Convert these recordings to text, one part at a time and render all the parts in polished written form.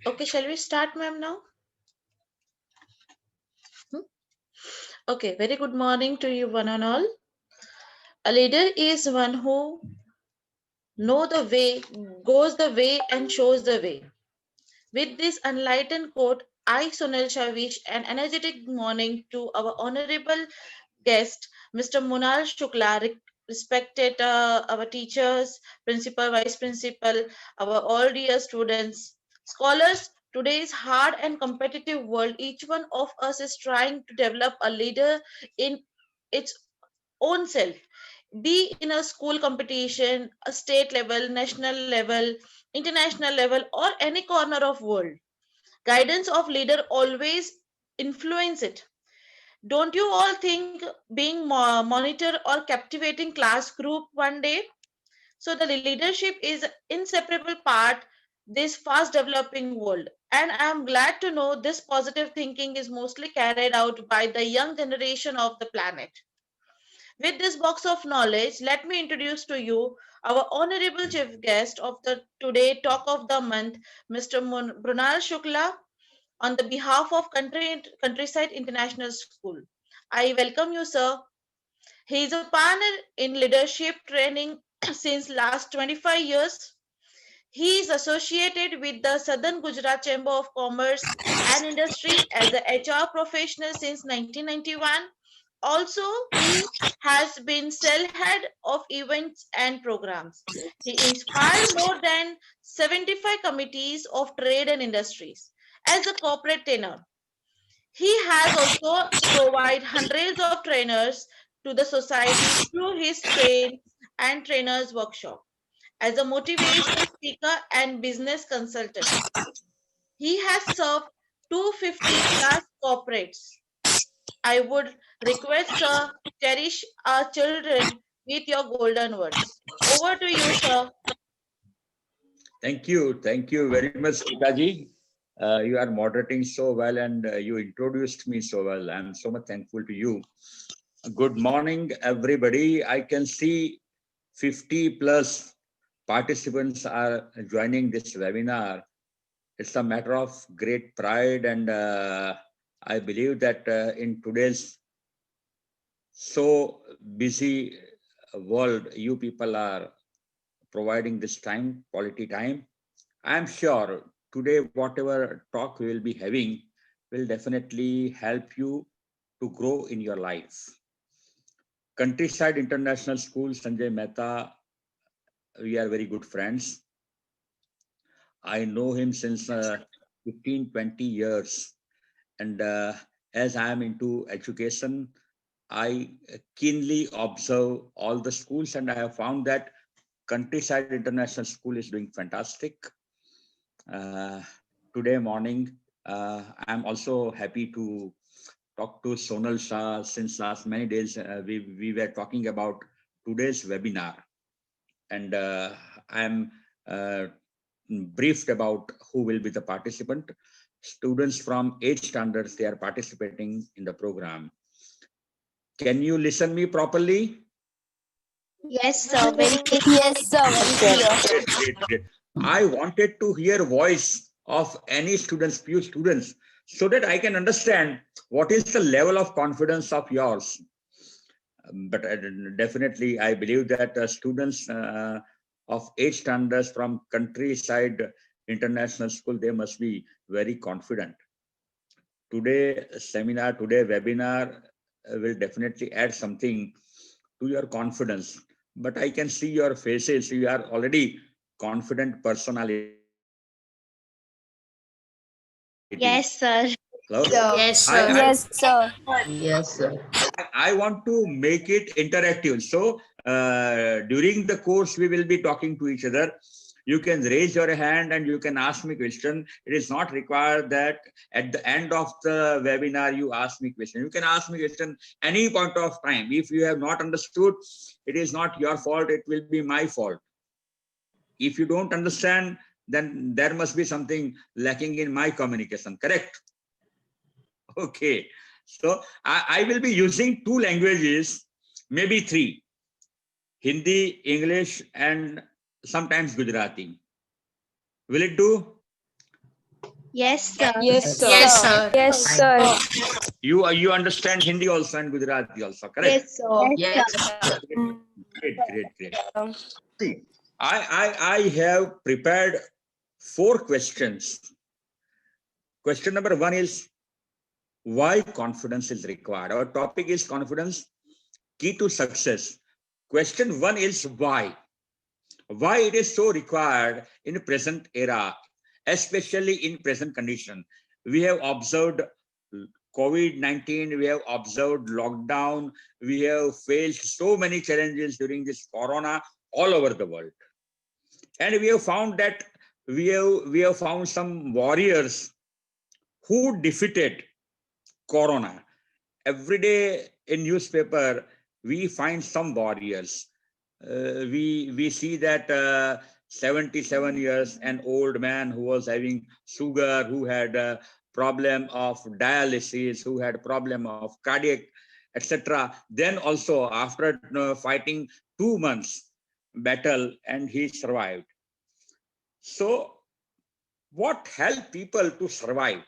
Okay, shall we start, ma'am, now? Okay, very good morning to you one and all. A leader is one who knows the way, goes the way, and shows the way. With this enlightened quote, I, Sunil shall wish an energetic morning to our honorable guest, Mr. Munal Shukla, respected our teachers, principal, vice principal, our all dear students, scholars. Today's hard and competitive world, each one of us is trying to develop a leader in its own self, be in a school competition, a state level, national level, international level, or any corner of world. Guidance of leader always influence it. Don't you all think being monitor or captivating class group one day? So the leadership is inseparable part this fast developing world. And I am glad to know this positive thinking is mostly carried out by the young generation of the planet. With this box of knowledge, let me introduce to you our honorable chief guest of the today talk of the month, Mr. Brunal Shukla, on the behalf of Countryside International School. I welcome you, sir. He is a pioneer in leadership training since last 25 years. He is associated with the Southern Gujarat Chamber of Commerce and Industry as a HR professional since 1991. Also, he has been cell-head of events and programs. He inspired more than 75 committees of trade and industries as a corporate trainer. He has also provided hundreds of trainers to the society through his train and trainers workshop as a motivational speaker and business consultant. He has served 250 plus corporates. I would request sir cherish our children with your golden words. Over to you, sir. Thank you very much, Kitaji. You are moderating so well and you introduced me so well. I'm so much thankful to you. Good morning, everybody. I can see 50 plus participants are joining this webinar. It's a matter of great pride, and I believe that in today's so busy world, you people are providing this time, quality time. I'm sure today, whatever talk we will be having will definitely help you to grow in your life. Countryside International School, Sanjay Mehta, we are very good friends. I know him since 15, 20 years. And as I am into education, I keenly observe all the schools, and I have found that Countryside International School is doing fantastic. Today morning, I'm also happy to talk to Sonal Shah. Since last many days, we were talking about today's webinar, and I'm briefed about who will be the participant. Students from 8 standards, they are participating in the program. Can you listen me properly? Yes, sir. Very clear. Yes, sir. Very clear. Great. I wanted to hear voice of any students, few students, so that I can understand what is the level of confidence of yours. But definitely, I believe that students of 8 standards from Countryside International School, they must be very confident. Today seminar, today webinar will definitely add something to your confidence. But I can see your faces. You are already confident personality. Yes, sir. Hello? Yes, sir. Yes, sir. Yes, sir. I want to make it interactive. So during the course, we will be talking to each other. You can raise your hand and you can ask me question. It is not required that at the end of the webinar, you ask me question. You can ask me question any point of time. If you have not understood, it is not your fault. It will be my fault. If you don't understand, then there must be something lacking in my communication. Correct? Okay. So I will be using 2 languages, maybe 3, Hindi, English, and sometimes Gujarati. Will it do? Yes, sir. Yes, sir. Yes, sir. Yes, sir. You understand Hindi also and Gujarati also, correct? Yes, sir. Yes. Great. See, I have prepared 4 questions. Question number 1 is why confidence is required. Our topic is confidence, key to success. Question 1 is why. Why it is so required in present era, especially in present condition. We have observed COVID-19, we have observed lockdown, we have faced so many challenges during this corona all over the world. And we have found that we have found some warriors who defeated corona. Every day in newspaper, we find some warriors. We see that 77 years, an old man who was having sugar, who had a problem of dialysis, who had problem of cardiac, etc. Then also after fighting 2 months battle, and he survived. So what helped people to survive?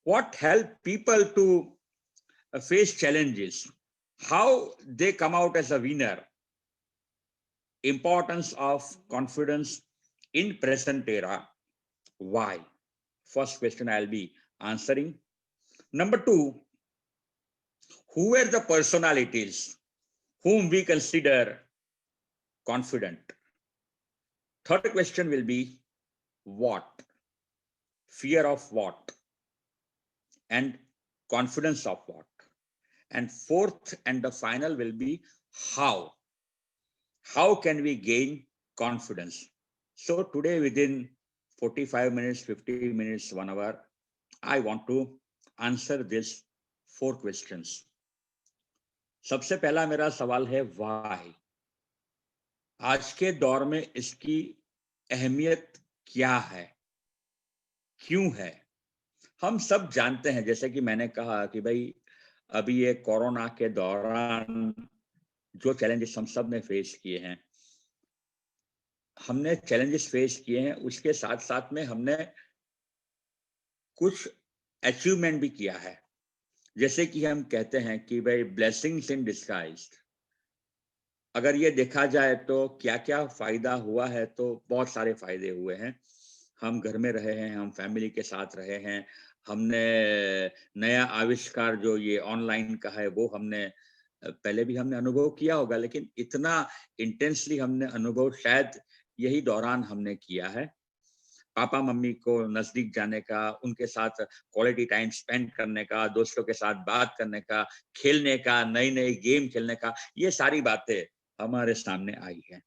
What helped people to face challenges? How they come out as a winner? Importance of confidence in present era. Why? First question I'll be answering. Number 2, who were the personalities whom we consider confident? Third question will be what? Fear of what? And confidence of what? And fourth and the final will be how. How can we gain confidence? So today within 45 minutes, 50 minutes, 1 hour, I want to answer these 4 questions. सबसे पहला मेरा सवाल है why. आज के दौर में इसकी अहमियत क्या है, क्यों है? हम सब जानते हैं, जैसे कि मैंने कहा कि भाई अभी ये कोरोना के दौरान जो चैलेंजेस हम सब ने फेस किए हैं, हमने चैलेंजेस फेस किए हैं, उसके साथ साथ में हमने कुछ अचीवमेंट भी किया है. जैसे कि हम कहते हैं कि भाई ब्लेसिंग्स इन डिस्गाइज. अगर ये देखा जाए तो क्या क्या फायदा हुआ है, तो बहुत सारे फायदे हुए हैं. हम घर में रहे हैं, हम फैमिली के साथ रहे हैं, हमने नया आविष्कार जो ये ऑनलाइन का है वो हमने पहले भी हमने अनुभव किया होगा, लेकिन इतना इंटेंसली हमने अनुभव शायद यही दौरान हमने किया है. पापा मम्मी को नजदीक जाने का, उनके साथ क्वालिटी टाइम स्पेंड करने का, दोस्तों के साथ बात करने का, खेलने का, नई नई गेम खेलने का, ये सारी बातें हमारे सामने आई है.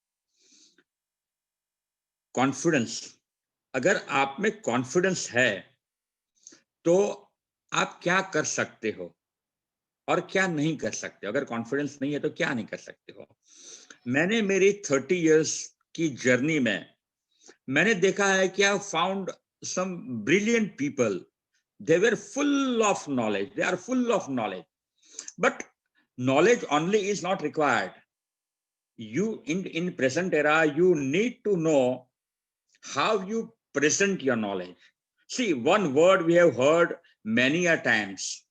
कॉन्फिडेंस, अगर आप में कॉन्फिडेंस है तो आप क्या कर सकते हो और क्या नहीं कर सकते. अगर कॉन्फिडेंस नहीं है तो क्या नहीं कर सकते हो. मैंने मेरी 30 इयर्स की जर्नी में मैंने देखा है कि I found some brilliant people. They were full of knowledge, they are full of knowledge, but knowledge only is not required. You in present era, you need to know how you present your knowledge. See, one word we have heard many a times: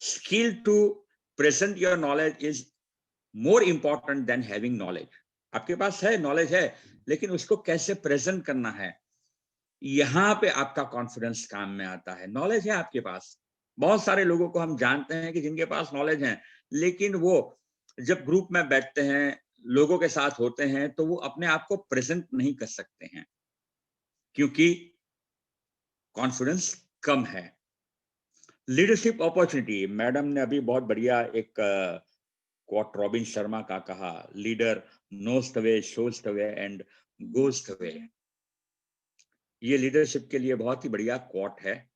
skill to present your knowledge is more important than having knowledge. आपके पास है, knowledge है, लेकिन उसको कैसे present करना है, यहां पे आपका कॉन्फिडेंस काम में आता है. नॉलेज है आपके पास, बहुत सारे लोगों को हम जानते हैं कि जिनके पास नॉलेज है, लेकिन वो जब ग्रुप में बैठते हैं, लोगों के साथ होते हैं, तो वो अपने आप को प्रेजेंट नहीं कर सकते हैं क्योंकि कॉन्फिडेंस कम है. लीडरशिप अपॉर्चुनिटी, मैडम ने अभी बहुत बढ़िया एक कोट रॉबिन शर्मा का कहा, leader knows the way, shows the way and goes the way. ये लीडरशिप के लिए बहुत ही बढ़िया कोट है.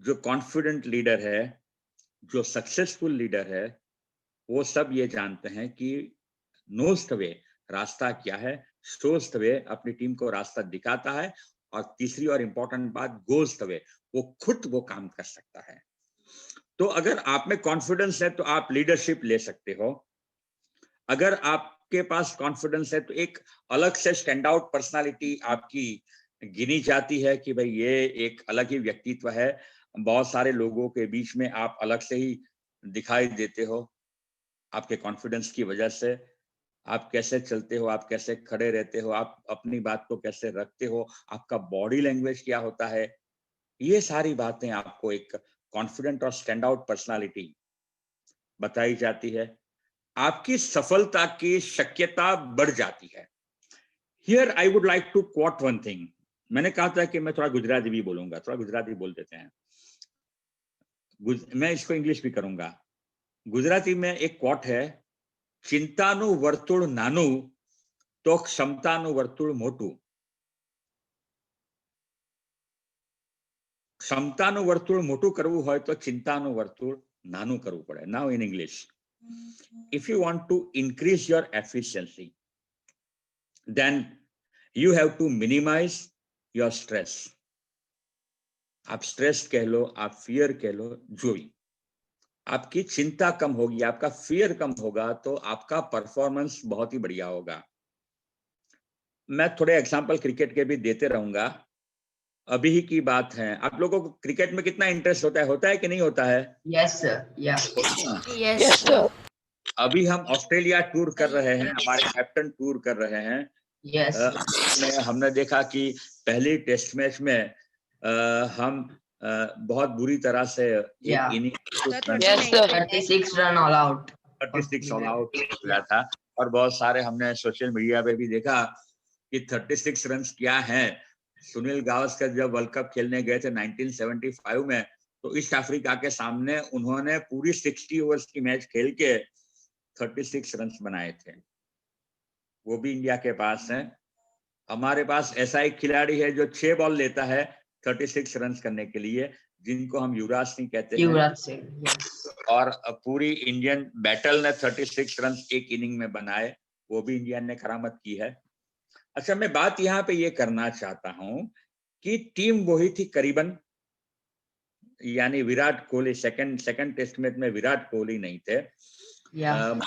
जो कॉन्फिडेंट लीडर है, जो सक्सेसफुल लीडर है, वो सब ये जानते हैं कि नोस द वे, रास्ता क्या है, शोज द वे, अपनी टीम को रास्ता दिखाता है, और तीसरी और इंपॉर्टेंट बात, गोज द वे, वो खुद वो काम कर सकता है. तो अगर आप में कॉन्फिडेंस है तो आप लीडरशिप ले सकते हो. अगर आपके पास कॉन्फिडेंस है तो एक अलग से स्टैंड आउट पर्सनालिटी आपकी गिनी जाती है कि भाई ये एक अलग ही व्यक्तित्व है, बहुत सारे लोगों के बीच में आप अलग से ही दिखाई देते हो, आपके कॉन्फिडेंस की वजह से। आप कैसे चलते हो, आप कैसे खड़े रहते हो, आप अपनी बात को कैसे रखते हो, आपका बॉडी लैंग्वेज क्या होता है, ये सारी बातें आपको एक कॉन्फिडेंट और स्टैंड आउट पर्सनालिटी बताई जाती है। आपकी सफलता की शक्यता बढ़ जाती है। Here I would like to quote one thing. मैंने कहा था कि मैं थोड़ा गुजराती भी बोलूंगा, थोड़ा गुजराती बोल देते हैं, मैं इसको इंग्लिश भी करूंगा। गुजराती में एक कोट है, चिंतानु वर्तुळ नानु तो क्षमतानु वर्तुळ मोटू। क्षमतानु वर्तुळ मोटू करવું હોય તો ચિંતાનું વર્તુળ નાનું કરવું પડે. Now in English, if you want to increase your efficiency, then you have to minimize your stress. आप स्ट्रेस कह लो, आप फियर कह लो, जो भी, आपकी चिंता कम होगी, आपका फियर कम होगा, तो आपका परफॉर्मेंस बहुत ही बढ़िया होगा। मैं थोड़े एग्जांपल क्रिकेट के भी देते रहूंगा। अभी ही की बात है, आप लोगों को क्रिकेट में कितना इंटरेस्ट होता है कि नहीं होता है? Yes, sir. Yeah. Yes, sir. अभी हम ऑस्ट्रेलिया टूर कर रहे हैं, हमारे कैप्टन टूर कर रहे हैं। Yes. हमने देखा कि पहली टेस्ट मैच में हम बहुत बुरी तरह से Yeah. Yes, sir. 36 run all out. 36 all out हुआ था, और बहुत सारे हमने सोशल मीडिया पे भी देखा कि 36 रन क्या हैं। सुनील गावस्कर जब वर्ल्ड कप खेलने गए थे 1975 में, तो ईस्ट अफ्रीका के सामने उन्होंने पूरी 60 ओवर्स की मैच खेल के 36 रन बनाए थे। वो भी इंडिया के पास है। हमारे पास ऐसा एक खिलाड़ी है जो 6 बॉल लेता है 36 रन करने के लिए, जिनको हम युवराज सिंह कहते हैं। Yuvraj Singh. Yes. और पूरी इंडियन बैटल ने 36 रन एक इनिंग में बनाए, वो भी इंडिया ने करामत की है। अच्छा, मैं बात यहाँ पे ये करना चाहता हूँ कि टीम वही थी करीबन, यानी Virat Kohli second test match में विराट कोहली नहीं थे, Yeah.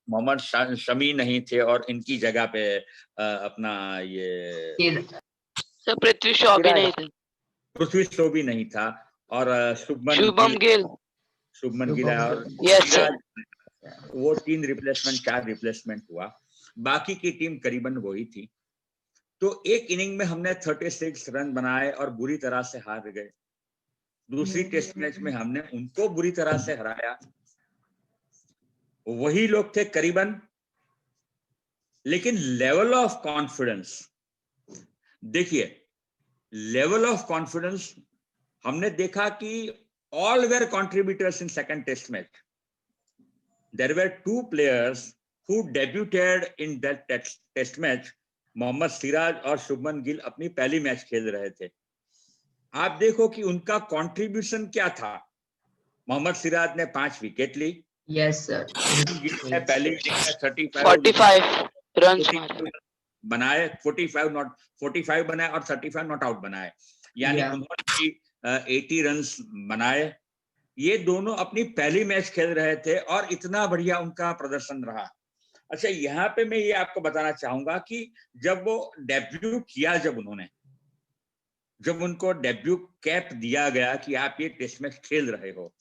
मोहम्मद शमी नहीं थे, और इनकी जगह पे अपना ये Sir, पृथ्वी शॉ भी नहीं थे। पृथ्वी शॉ भी नहीं था, और शुभम गिल। शुभमन गिल और Yes, sir. वो 4 रिप्लेसमेंट हुआ, बाकी की टीम करीबन वही थी। तो एक इनिंग में हमने 36 रन बनाए और बुरी तरह से हार गए। दूसरी टेस्ट मैच में हमने उनको बुरी तरह से हराया, वही लोग थे करीबन, लेकिन लेवल ऑफ कॉन्फिडेंस देखिए, लेवल ऑफ कॉन्फिडेंस हमने देखा कि all were contributors in second test match. There were 2 players who debuted in that test match. Mohammad Siraj और शुभमन गिल अपनी पहली मैच खेल रहे थे। आप देखो कि उनका कंट्रीब्यूशन क्या था। मोहम्मद सिराज ने 5 विकेट ली। Yes, sir. पहली इनिंग में 45 रन बनाए, 45 बनाए और 35 नॉट आउट बनाए, यानी उन्होंने 80 रन बनाए। ये दोनों अपनी पहली मैच खेल रहे थे और इतना बढ़िया उनका प्रदर्शन रहा। अच्छा, यहाँ पे मैं ये आपको बताना चाहूंगा कि जब वो डेब्यू किया, जब उनको डेब्यू कैप दिया गया कि आप ये टेस्ट मैच खेल रहे हो,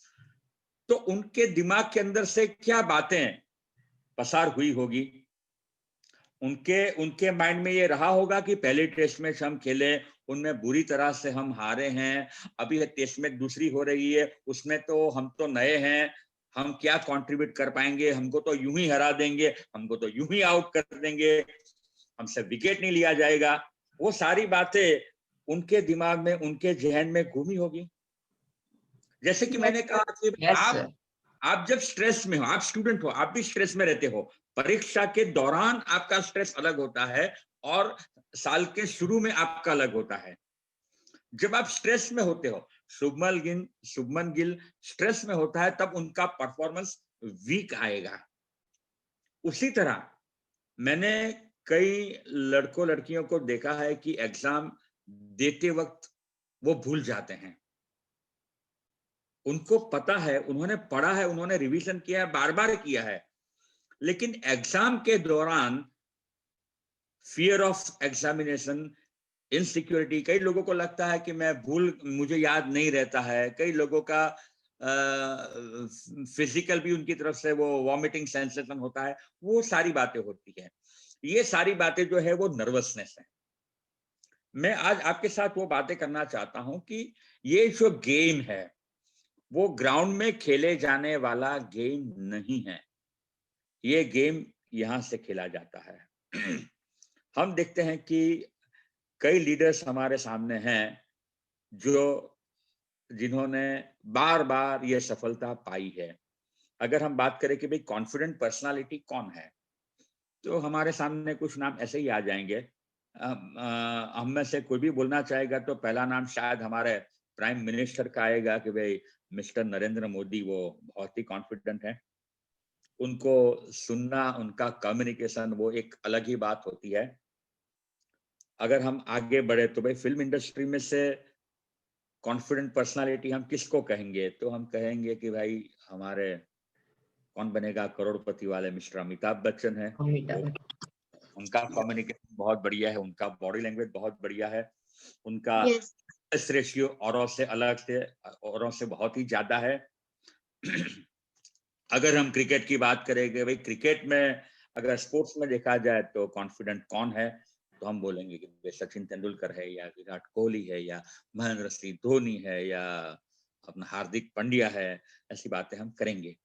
तो उनके दिमाग के अंदर से क्या बातें पसार हुई होगी। उनके माइंड में ये रहा होगा कि पहले टेस्ट मैच हम खेले, उनमें बुरी तरह से हम हारे हैं, अभी टेस्ट मैच दूसरी हो रही है, उसमें तो हम तो नए हैं, हम क्या कंट्रीब्यूट कर पाएंगे, हमको तो यूं ही हरा देंगे, हमको तो यूं ही आउट कर देंगे, हमसे विकेट नहीं लिया जाएगा। वो सारी बातें उनके दिमाग में, उनके जहन में घूमी होगी। जैसे कि मैंने कहा कि आप जब स्ट्रेस में हो, आप स्टूडेंट हो, आप भी स्ट्रेस में रहते हो। परीक्षा के दौरान आपका स्ट्रेस अलग होता है और साल के शुरू में आपका अलग होता है। जब आप स्ट्रेस में होते हो, शुभमन गिल स्ट्रेस में होता है, तब उनका परफॉर्मेंस वीक आएगा। उसी तरह मैंने कई लड़कों लड़कियों को देखा है कि एग्जाम देते वक्त वो भूल जाते हैं। उनको पता है, उन्होंने पढ़ा है, उन्होंने रिवीजन किया है, बार बार किया है, लेकिन एग्जाम के दौरान फियर ऑफ एग्जामिनेशन, इनसिक्योरिटी, कई लोगों को लगता है कि मुझे याद नहीं रहता है, कई लोगों का फिजिकल भी उनकी तरफ से वो वॉमिटिंग सेंसेशन होता है, वो सारी बातें होती है। ये सारी बातें जो है वो नर्वसनेस है। मैं आज आपके साथ वो बातें करना चाहता हूं कि ये जो गेम है वो ग्राउंड में खेले जाने वाला गेम नहीं है, ये गेम यहां से खेला जाता है। हम देखते हैं कि कई लीडर्स हमारे सामने हैं जो जिन्होंने बार बार ये सफलता पाई है। अगर हम बात करें कि भाई कॉन्फिडेंट पर्सनालिटी कौन है, तो हमारे सामने कुछ नाम ऐसे ही आ जाएंगे। हम में से कोई भी बोलना चाहेगा तो पहला नाम शायद हमारे प्राइम मिनिस्टर का आएगा कि भाई मिस्टर नरेंद्र मोदी, वो बहुत ही कॉन्फिडेंट है। उनको सुनना, उनका कम्युनिकेशन, वो एक अलग ही बात होती है। अगर हम आगे बढ़े तो भाई फिल्म इंडस्ट्री में से कॉन्फिडेंट पर्सनालिटी हम किसको कहेंगे, तो हम कहेंगे कि भाई हमारे कौन बनेगा करोड़पति वाले मिस्टर अमिताभ बच्चन है। उनका कम्युनिकेशन बहुत बढ़िया है, उनका बॉडी लैंग्वेज बहुत बढ़िया है, उनका रेशियो औरों से अलग से, औरों से बहुत ही ज्यादा है। अगर हम क्रिकेट की बात करेंगे, भाई क्रिकेट में अगर स्पोर्ट्स में देखा जाए तो कॉन्फिडेंट कौन है, तो हम बोलेंगे कि सचिन तेंदुलकर है, या विराट कोहली है, या महेंद्र सिंह धोनी है, या अपना हार्दिक पांड्या है। ऐसी बातें हम करेंगे।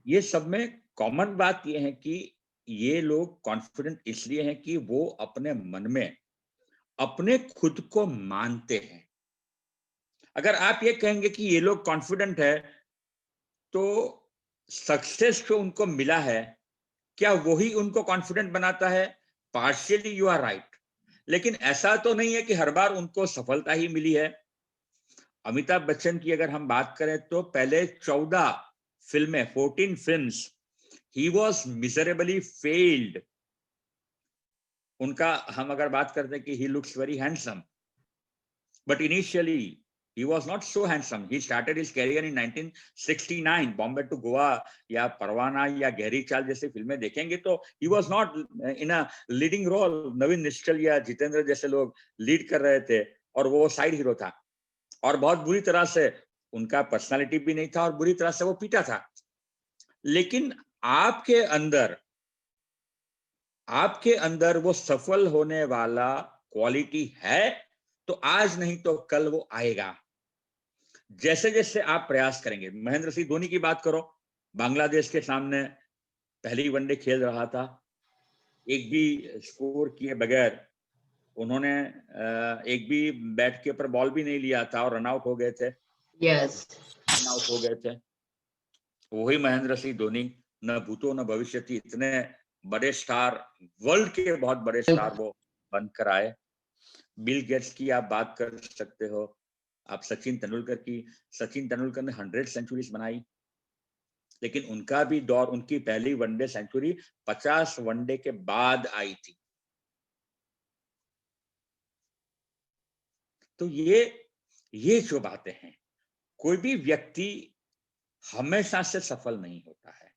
ये सब में कॉमन बात ये है कि ये लोग कॉन्फिडेंट इसलिए हैं कि वो अपने मन में अपने खुद को मानते हैं। अगर आप ये कहेंगे कि ये लोग कॉन्फिडेंट है, तो सक्सेस जो उनको मिला है क्या वही उनको कॉन्फिडेंट बनाता है? पार्शियली यू आर राइट, लेकिन ऐसा तो नहीं है कि हर बार उनको सफलता ही मिली है। अमिताभ बच्चन की अगर हम बात करें तो पहले 14 फिल्में, 14 films, he was miserably failed. उनका हम अगर बात करते हैं कि he looks very handsome, but initially he was not so handsome. He started his career in 1969. Bombay to Goa या परवाना या गहरी चाल जैसे फिल्में देखेंगे तो he was not in a leading role. नवीन निश्चल या जितेंद्र जैसे लोग लीड कर रहे थे और वो साइड हीरो था, और बहुत बुरी तरह से उनका पर्सनालिटी भी नहीं था और बुरी तरह से वो पीटा था। लेकिन आपके अंदर वो सफल होने वाला क्वालिटी है, तो आज नहीं तो कल वो आएगा, जैसे जैसे आप प्रयास करेंगे। महेंद्र सिंह धोनी की बात करो, बांग्लादेश के सामने पहली वनडे खेल रहा था, एक भी स्कोर किए बगैर उन्होंने एक भी बैट के ऊपर बॉल भी नहीं लिया था और रन आउट हो गए थे। रन आउट हो गए थे। वही महेंद्र सिंह धोनी, न भूतो न भविष्यति, इतने बड़े स्टार, वर्ल्ड के बहुत बड़े स्टार वो बनकर आए। बिल गेट्स की आप बात कर सकते हो, आप सचिन तेंदुलकर की, सचिन तेंदुलकर ने 100 सेंचुरीज बनाई, लेकिन उनका भी दौर, उनकी पहली वनडे सेंचुरी 50 वनडे के बाद आई थी। तो ये जो बातें हैं, कोई भी व्यक्ति हमेशा से सफल नहीं होता है।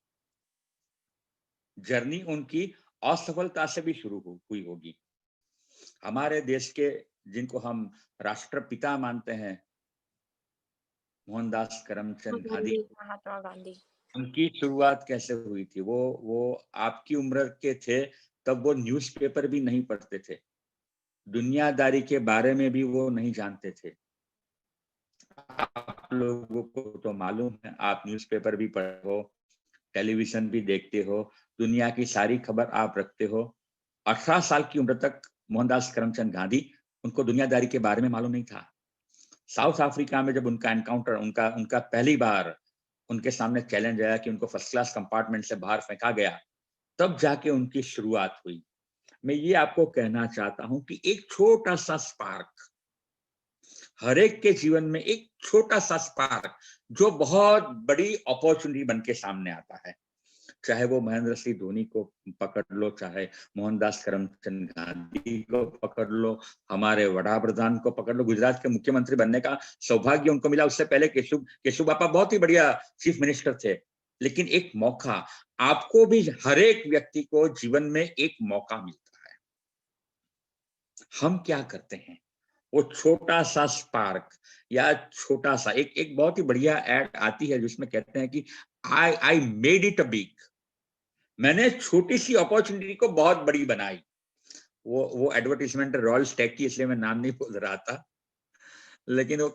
जर्नी उनकी असफलता से भी शुरू हुई होगी। हमारे देश के जिनको हम राष्ट्रपिता मानते हैं, मोहनदास करमचंद गांधी, महात्मा गांधी, उनकी शुरुआत कैसे हुई थी? वो आपकी उम्र के थे तब वो न्यूज़पेपर भी नहीं पढ़ते थे, दुनियादारी के बारे में भी वो नहीं जानते थे। आप लोगों को तो मालूम है, आप न्यूज़पेपर भी पढ़ते हो, टेलीविजन भी देखते हो, दुनिया की सारी खबर आप रखते हो। 18 साल की उम्र तक मोहनदास करमचंद गांधी, उनको दुनियादारी के बारे में मालूम नहीं था। साउथ अफ्रीका में जब उनका एनकाउंटर, उनका पहली बार उनके सामने चैलेंज आया कि उनको फर्स्ट क्लास कंपार्टमेंट से बाहर फेंका गया, तब जाके उनकी शुरुआत हुई। मैं ये आपको कहना चाहता हूं कि एक छोटा सा स्पार्क, हर एक के जीवन में एक छोटा सा स्पार्क जो बहुत बड़ी अपॉर्चुनिटी बन के सामने आता है। चाहे वो महेंद्र सिंह धोनी को पकड़ लो, चाहे मोहनदास करमचंद गांधी को पकड़ लो, हमारे वड़ा प्रधान को पकड़ लो। गुजरात के मुख्यमंत्री बनने का सौभाग्य उनको मिला, उससे पहले केशु बापा बहुत ही बढ़िया चीफ मिनिस्टर थे। लेकिन एक मौका, आपको भी, हर एक व्यक्ति को जीवन में एक मौका मिलता है। हम क्या करते हैं, वो छोटा सा स्पार्क या छोटा सा एक बहुत ही बढ़िया एड आती है जिसमें कहते हैं कि I made it a big, मैंने छोटी सी अपॉर्चुनिटी को बहुत बड़ी बनाई। वो एडवर्टाइजमेंट रॉयल स्टैग की, इसलिए मैं नाम नहीं बोल रहा था, लेकिन वो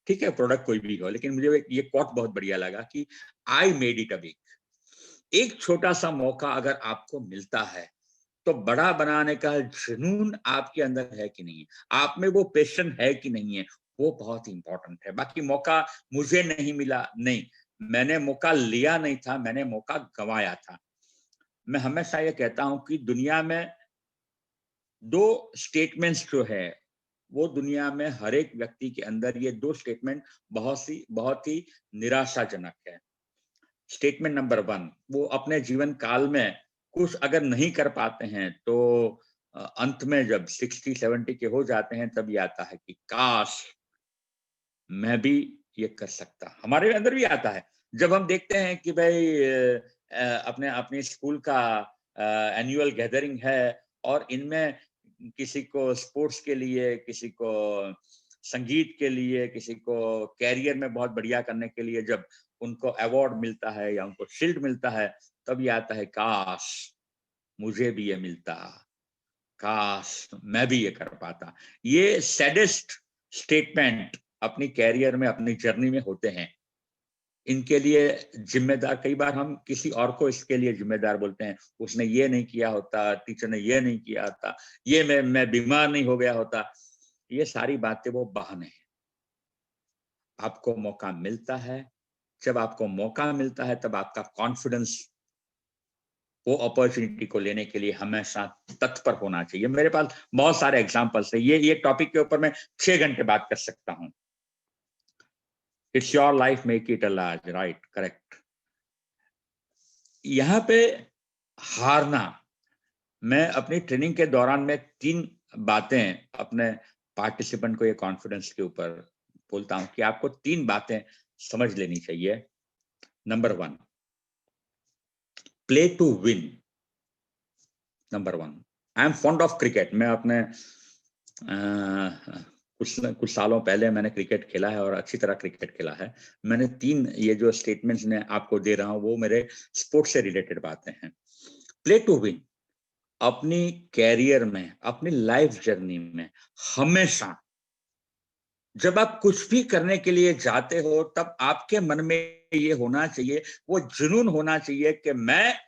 ठीक है, प्रोडक्ट कोई भी हो, लेकिन मुझे ये कोट बहुत बढ़िया लगा कि I made it a big. एक छोटा सा मौका अगर आपको मिलता है तो बड़ा बनाने का जुनून आपके अंदर है कि नहीं है, आप में वो पैशन है कि नहीं है, वो बहुत इंपॉर्टेंट है। बाकी मौका मुझे नहीं मिला, नहीं, मैंने मौका लिया नहीं था, मैंने मौका गंवाया था। मैं हमेशा ये कहता हूं कि दुनिया में दो स्टेटमेंट्स जो है, वो दुनिया में हर एक व्यक्ति के अंदर ये दो स्टेटमेंट बहुत ही निराशाजनक है। स्टेटमेंट नंबर 1, वो अपने जीवन काल में कुछ अगर नहीं कर पाते हैं तो अंत में जब 60-70 के हो जाते हैं तब ये आता है कि काश मैं भी ये कर सकता। हमारे अंदर भी आता है जब हम देखते हैं कि भाई अपने अपने स्कूल का एनुअल गैदरिंग है और इनमें किसी को स्पोर्ट्स के लिए, किसी को संगीत के लिए, किसी को कैरियर में बहुत बढ़िया करने के लिए जब उनको अवार्ड मिलता है या उनको शील्ड मिलता है, तब ये आता है काश मुझे भी ये मिलता, काश मैं भी ये कर पाता। ये सैडेस्ट स्टेटमेंट अपनी कैरियर में, अपनी जर्नी में होते हैं। इनके लिए जिम्मेदार, कई बार हम किसी और को इसके लिए जिम्मेदार बोलते हैं, उसने ये नहीं किया होता, टीचर ने ये नहीं किया होता, ये मैं बीमार नहीं हो गया होता। ये सारी बातें वो बहाने हैं। आपको मौका मिलता है, जब आपको मौका मिलता है तब आपका कॉन्फिडेंस वो अपॉर्चुनिटी को लेने के लिए हमेशा तत्पर होना चाहिए। मेरे पास बहुत सारे एग्जांपल्स है, ये टॉपिक के ऊपर मैं 6 घंटे बात कर सकता हूं। It's your life, make it a large, right, correct. यहाँ पे हारना, मैं अपनी ट्रेनिंग के दौरान में 3 बातें अपने पार्टिसिपेंट को ये कॉन्फिडेंस के ऊपर बोलता हूं कि आपको 3 बातें समझ लेनी चाहिए। Number 1, play to win. Number 1, I am fond of cricket. मैं अपने कुछ सालों पहले मैंने क्रिकेट खेला है और अच्छी तरह क्रिकेट खेला है। मैंने 3 ये जो स्टेटमेंट्स मैं आपको दे रहा हूं वो मेरे स्पोर्ट्स से रिलेटेड बातें हैं। प्ले टू विन, अपनी कैरियर में, अपनी लाइफ जर्नी में हमेशा जब आप कुछ भी करने के लिए जाते हो तब आपके मन में ये होना चाहिए, वो जुनून होना चाहिए कि मैं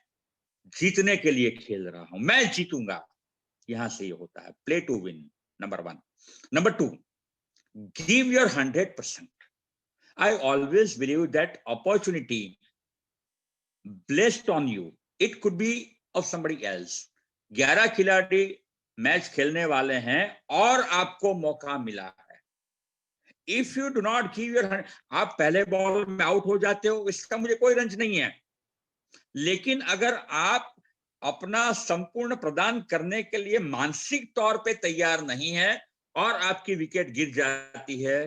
जीतने के लिए खेल रहा हूं, मैं जीतूंगा। यहां से ये होता है play to win, number 1। Number 2, give your 100%. I always believe that opportunity blessed on you, it could be of somebody else. 11 खिलाड़ी मैच खेलने वाले हैं और आपको मौका मिला है। If you do not give your, आप पहले बॉल में आउट हो जाते हो, इसका मुझे कोई रंज नहीं है, लेकिन अगर आप अपना संपूर्ण प्रदान करने के लिए मानसिक तौर पे तैयार नहीं है और आपकी विकेट गिर जाती है,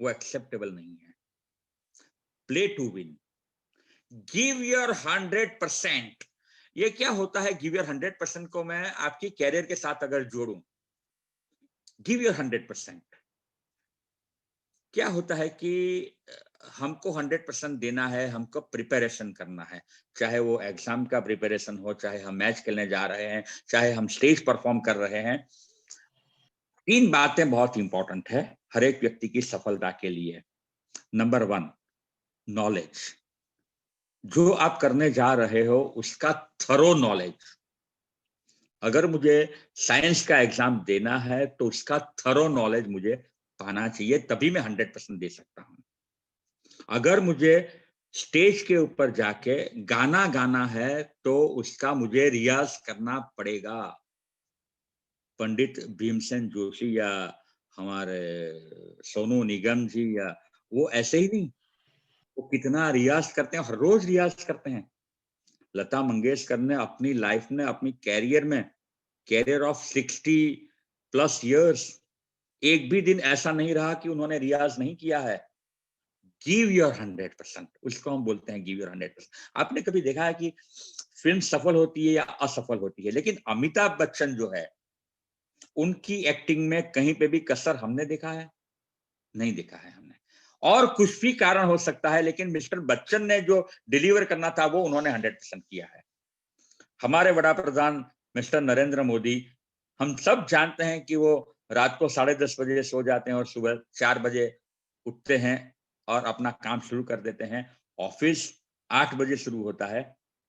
वो एक्सेप्टेबल नहीं है। Play to win, give your 100%। ये क्या होता है गिव योर 100% को मैं आपकी कैरियर के साथ अगर जोड़ूं, गिव योर 100%, क्या होता है कि हमको 100% देना है, हमको प्रिपरेशन करना है, चाहे वो एग्जाम का प्रिपरेशन हो, चाहे हम मैच खेलने जा रहे हैं, चाहे हम स्टेज परफॉर्म कर रहे हैं। 3 बातें बहुत इंपॉर्टेंट है हर एक व्यक्ति की सफलता के लिए। Number 1, knowledge. जो आप करने जा रहे हो उसका थरो नॉलेज। अगर मुझे साइंस का एग्जाम देना है तो उसका थरो नॉलेज मुझे पाना चाहिए, तभी मैं 100% दे सकता हूं। अगर मुझे स्टेज के ऊपर जाके गाना गाना है तो उसका मुझे रियाज करना पड़ेगा। पंडित भीमसेन जोशी या हमारे सोनू निगम जी, या वो ऐसे ही नहीं, वो कितना रियाज करते हैं, हर रोज रियाज करते हैं। लता मंगेशकर ने अपनी लाइफ में, अपनी कैरियर में, कैरियर ऑफ 60+ इयर्स, एक भी दिन ऐसा नहीं रहा कि उन्होंने रियाज नहीं किया है। गिव योर 100%, उसको हम बोलते हैं गिव योर 100%। आपने कभी देखा है कि फिल्म सफल होती है या असफल होती है, लेकिन अमिताभ बच्चन जो है उनकी एक्टिंग में कहीं पे भी कसर हमने देखा है? नहीं देखा है हमने। और कुछ भी कारण हो सकता है, लेकिन मिस्टर बच्चन ने जो डिलीवर करना था वो उन्होंने 100% किया है। हमारे वड़ा प्रधान मिस्टर नरेंद्र मोदी, हम सब जानते हैं कि वो रात को 10:30 बजे सो जाते हैं और सुबह 4 बजे उठते हैं और अपना काम शुरू कर देते हैं। ऑफिस 8 बजे शुरू होता है,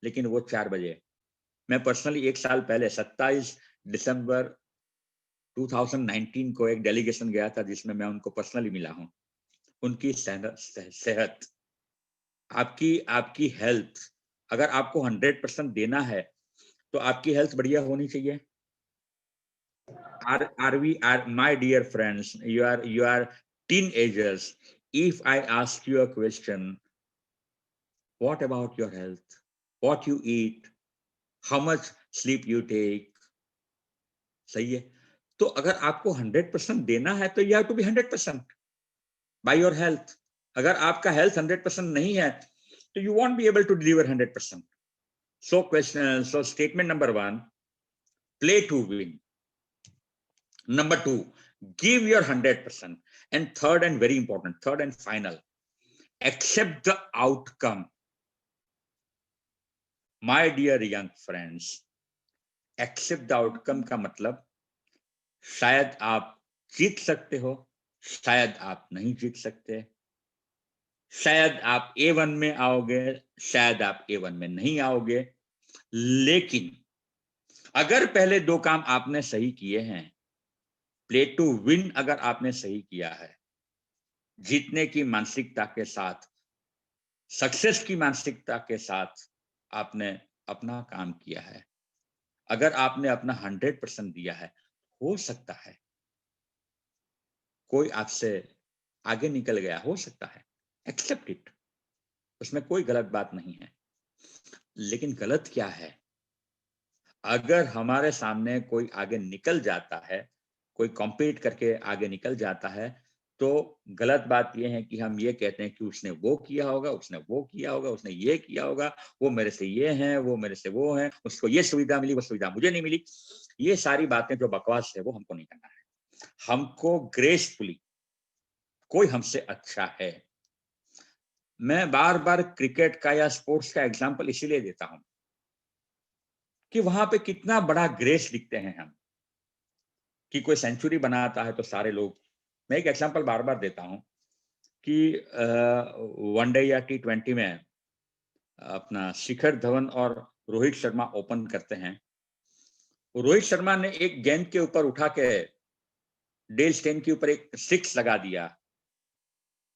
लेकिन वो 4 बजे। मैं पर्सनली 1 साल पहले 27 दिसंबर 2019 को एक डेलीगेशन गया था, जिसमें मैं उनको पर्सनली मिला हूं। उनकी सेहत, आपकी आपकी हेल्थ, अगर आपको 100% देना है तो आपकी हेल्थ बढ़िया होनी चाहिए। Are my dear friends, you are teenagers. If I ask you a question, what about your health? What you eat? How much sleep you take? सही है। तो अगर आपको 100% देना है तो you have to be 100% by your health. अगर आपका हेल्थ 100% नहीं है तो you won't be able to deliver 100%. So statement number 1, play to win. Number 2, give your 100%. And third and very important, third and final, accept the outcome. My dear young friends, accept the outcome का मतलब शायद आप जीत सकते हो, शायद आप नहीं जीत सकते, शायद आप A1 में आओगे, शायद आप A1 में नहीं आओगे, लेकिन अगर पहले 2 काम आपने सही किए हैं, प्ले टू विन अगर आपने सही किया है, जीतने की मानसिकता के साथ, सक्सेस की मानसिकता के साथ आपने अपना काम किया है, अगर आपने अपना 100% दिया है, हो सकता है कोई आपसे आगे निकल गया, हो सकता है, एक्सेप्ट इट, उसमें कोई गलत बात नहीं है। लेकिन गलत क्या है? अगर हमारे सामने कोई आगे निकल जाता है, कोई कॉम्पीट करके आगे निकल जाता है, तो गलत बात यह है कि हम ये कहते हैं कि उसने वो किया होगा, उसने वो किया होगा, उसने ये किया होगा, वो मेरे से ये हैं, वो मेरे से वो हैं, उसको ये सुविधा मिली, वो सुविधा मुझे नहीं मिली। ये सारी बातें जो बकवास है वो हमको नहीं करना है। हमको ग्रेसफुली, कोई हमसे अच्छा है। मैं बार बार क्रिकेट का या स्पोर्ट्स का एग्जाम्पल इसीलिए देता हूं कि वहां पे कितना बड़ा ग्रेस दिखते हैं हम, कि कोई सेंचुरी बनाता है तो सारे लोग, मैं एक एग्जांपल बार बार देता हूं कि वनडे या T20 में अपना शिखर धवन और रोहित शर्मा ओपन करते हैं। रोहित शर्मा ने एक गेंद के ऊपर उठा के डेल स्टेन के ऊपर एक 6 लगा दिया,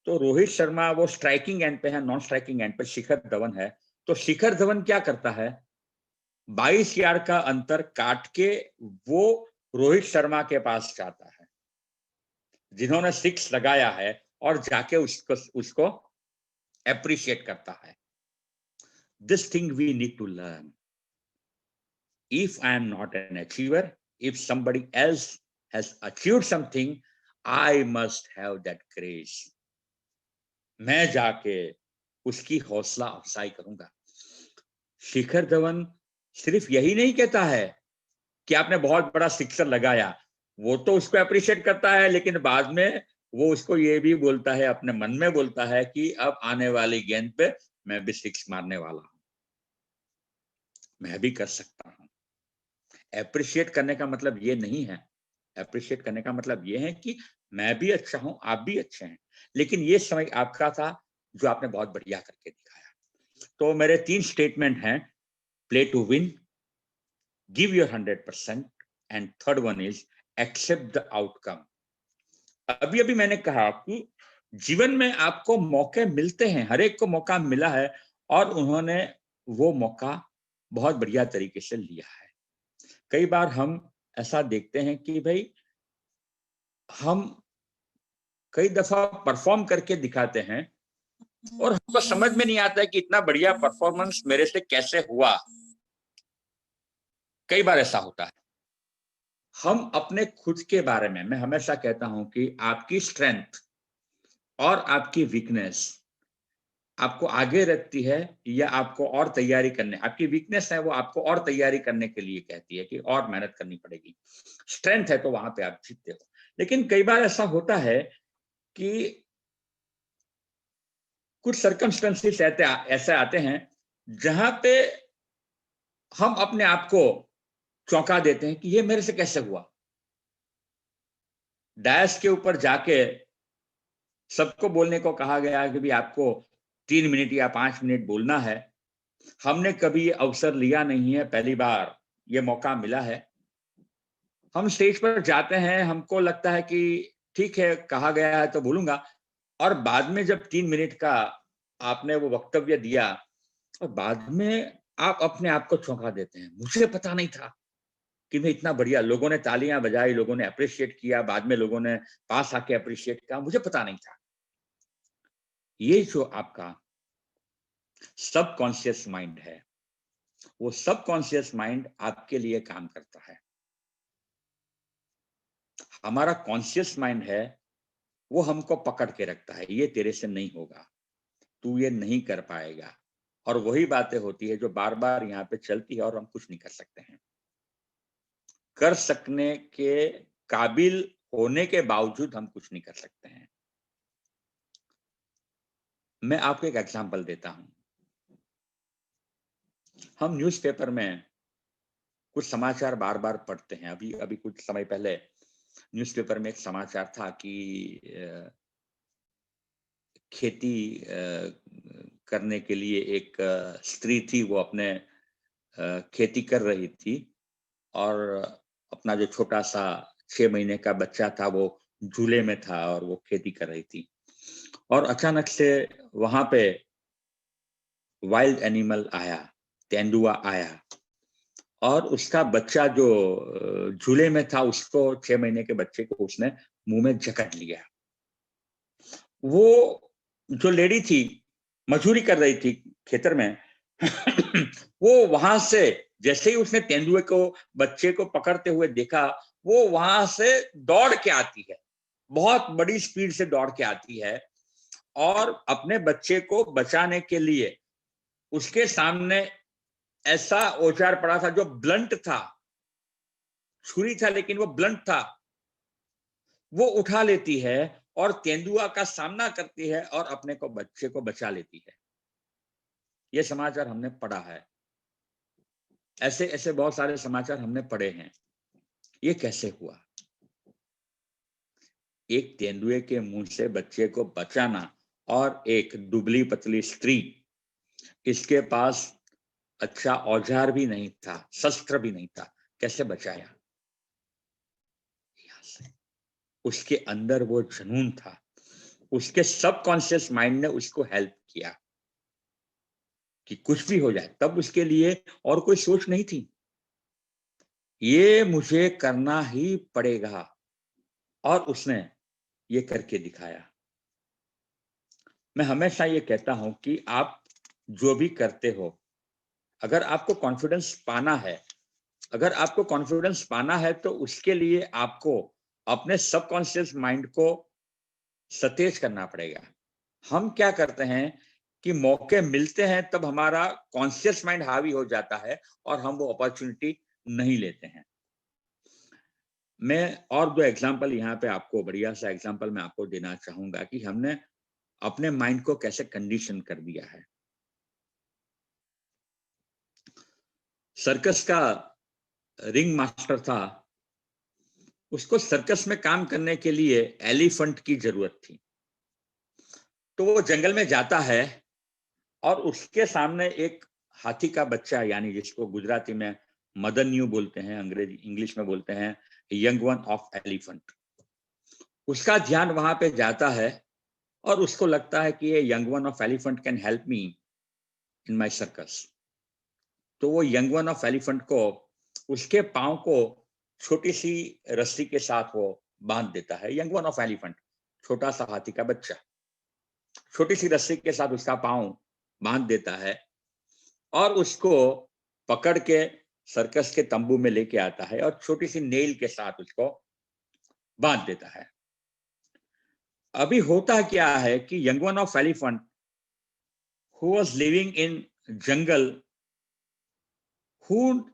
तो रोहित शर्मा वो स्ट्राइकिंग एंड पे है, नॉन स्ट्राइकिंग एंड पे शिखर धवन है, तो शिखर धवन क्या करता है, 22 यार्ड का अंतर काट के वो रोहित शर्मा के पास जाता है जिन्होंने 6 लगाया है, और जाके उसको एप्रिशिएट करता है। This thing we need to learn. If I am not an achiever, if somebody else has achieved something, I must have that grace. मैं जाके उसकी हौसला अफजाई करूंगा। शिखर धवन सिर्फ यही नहीं कहता है कि आपने बहुत बड़ा सिक्सर लगाया, वो तो उसको अप्रिशिएट करता है, लेकिन बाद में वो उसको ये भी बोलता है, अपने मन में बोलता है कि अब आने वाली गेंद पे मैं भी 6 मारने वाला हूं, मैं भी कर सकता हूं। अप्रिशिएट करने का मतलब ये नहीं है, अप्रिशिएट करने का मतलब ये है कि मैं भी अच्छा हूं, आप भी अच्छे हैं, लेकिन ये समय आपका था जो आपने बहुत बढ़िया करके दिखाया। तो मेरे 3 स्टेटमेंट हैं, play to win, give your 100%, and third one is accept the outcome. अभी अभी मैंने कहा कि जीवन में आपको मौके मिलते हैं, हर एक को मौका मिला है और उन्होंने वो मौका बहुत बढ़िया तरीके से लिया है। कई बार हम ऐसा देखते हैं कि भाई हम कई दफा परफॉर्म करके दिखाते हैं और हमको समझ में नहीं आता है कि इतना बढ़िया परफॉर्मेंस मेरे से कैसे हुआ। कई बार ऐसा होता है। हम अपने खुद के बारे में, मैं हमेशा कहता हूं कि आपकी स्ट्रेंथ और आपकी वीकनेस आपको आगे रखती है या आपको और तैयारी करने, आपकी वीकनेस है वो आपको और तैयारी करने के लिए कहती है कि और मेहनत करनी पड़ेगी। स्ट्रेंथ है तो वहां पे आप जीतते हो। लेकिन कई बार ऐसा होता है कि कुछ सर्कमस्टेंसेस ऐसे आते हैं जहां पे हम अपने आप को चौंका देते हैं कि ये मेरे से कैसे हुआ। डैश के ऊपर जाके सबको बोलने को कहा गया कि भी आपको 3 मिनट या 5 मिनट बोलना है। हमने कभी ये अवसर लिया नहीं है, पहली बार ये मौका मिला है। हम स्टेज पर जाते हैं, हमको लगता है कि ठीक है कहा गया है तो बोलूंगा, और बाद में जब 3 मिनट का आपने वो वक्तव्य दिया और बाद में आप अपने आप को चौंका देते हैं, मुझे पता नहीं था कि मैं इतना बढ़िया, लोगों ने तालियां बजाई, लोगों ने अप्रिशिएट किया, बाद में लोगों ने पास आके अप्रिशिएट किया, मुझे पता नहीं था। ये जो आपका सबकॉन्शियस माइंड है, वो सबकॉन्शियस माइंड आपके लिए काम करता है। हमारा कॉन्शियस माइंड है वो हमको पकड़ के रखता है, ये तेरे से नहीं होगा, तू ये नहीं कर पाएगा, और वही बातें होती है जो बार बार यहाँ पे चलती है और हम कुछ नहीं कर सकते हैं। कर सकने के काबिल होने के बावजूद हम कुछ नहीं कर सकते हैं। मैं आपको एक एग्जांपल देता हूं। हम न्यूज़पेपर में कुछ समाचार बार बार पढ़ते हैं। अभी अभी कुछ समय पहले न्यूज़पेपर में एक समाचार था कि खेती करने के लिए एक स्त्री थी, वो अपने खेती कर रही थी और अपना जो छोटा सा 6 महीने का बच्चा था वो झूले में था और वो खेती कर रही थी, और अचानक से वहां पे वाइल्ड एनिमल आया, तेंदुआ आया, और उसका बच्चा जो झूले में था, उसको 6 महीने के बच्चे को उसने मुंह में जकड़ लिया। वो जो लेडी थी, मजदूरी कर रही थी खेतर में वो वहां से जैसे ही उसने तेंदुए को, बच्चे को पकड़ते हुए देखा, वो वहां से दौड़ के आती है, बहुत बड़ी स्पीड से दौड़ के आती है, और अपने बच्चे को बचाने के लिए उसके सामने ऐसा औजार पड़ा था जो ब्लंट था, छुरी था लेकिन वो ब्लंट था, वो उठा लेती है और तेंदुआ का सामना करती है और अपने को, बच्चे को बचा लेती है। ये समाचार हमने पढ़ा है, ऐसे ऐसे बहुत सारे समाचार हमने पढ़े हैं। ये कैसे हुआ? एक तेंदुए के मुंह से बच्चे को बचाना, और एक दुबली पतली स्त्री, इसके पास अच्छा औजार भी नहीं था, शस्त्र भी नहीं था, कैसे बचाया? उसके अंदर वो जुनून था, उसके सबकॉन्शियस माइंड ने उसको हेल्प किया कि कुछ भी हो जाए, तब उसके लिए और कोई सोच नहीं थी, ये मुझे करना ही पड़ेगा, और उसने ये करके दिखाया। मैं हमेशा ये कहता हूं कि आप जो भी करते हो, अगर आपको कॉन्फिडेंस पाना है, अगर आपको कॉन्फिडेंस पाना है तो उसके लिए आपको अपने सबकॉन्शियस माइंड को सतेज करना पड़ेगा। हम क्या करते हैं कि मौके मिलते हैं तब हमारा कॉन्शियस माइंड हावी हो जाता है और हम वो अपॉर्चुनिटी नहीं लेते हैं। मैं और दो एग्जांपल यहाँ पे आपको, बढ़िया सा एग्जांपल मैं आपको देना चाहूंगा कि हमने अपने माइंड को कैसे कंडीशन कर दिया है। सर्कस का रिंग मास्टर था, उसको सर्कस में काम करने के लिए एलिफेंट की जरूरत थी, तो वो जंगल में जाता है और उसके सामने एक हाथी का बच्चा, यानी जिसको गुजराती में मदन्यू बोलते हैं, अंग्रेजी इंग्लिश में बोलते हैं यंग वन ऑफ एलिफेंट, उसका ध्यान वहां पे जाता है और उसको लगता है कि ये young one of elephant can help me in my circus. तो वो यंग वन ऑफ एलिफेंट को, उसके पांव को छोटी सी रस्सी के साथ वो बांध देता है। यंग वन ऑफ एलिफेंट, छोटा सा हाथी का बच्चा, छोटी सी रस्सी के साथ उसका पांव बांध देता है और उसको पकड़ के सर्कस के तंबू में लेके आता है और छोटी सी नेल के साथ उसको बांध देता है। अभी होता क्या है कि young one of elephant who was living in jungle, who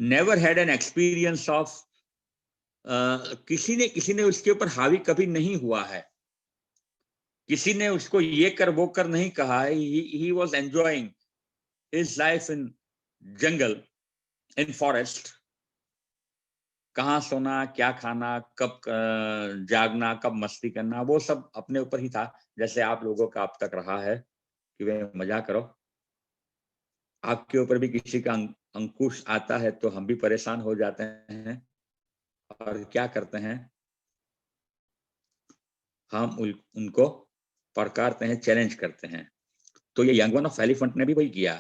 never had an experience of किसी ने उसके ऊपर हावी कभी नहीं हुआ है, किसी ने उसको ये कर वो कर नहीं कहा है. He was enjoying his life in jungle, in forest. कहाँ सोना, क्या खाना, कब जागना, कब मस्ती करना, वो सब अपने ऊपर ही था, जैसे आप लोगों का अब तक रहा है कि वे मजा करो. आपके ऊपर भी किसी का अंकुश आता है तो हम भी परेशान हो जाते हैं, और क्या करते हैं, हम उनको प्रकारते हैं, चैलेंज करते हैं. तो ये यंग वन ऑफ एलिफेंट ने भी वही किया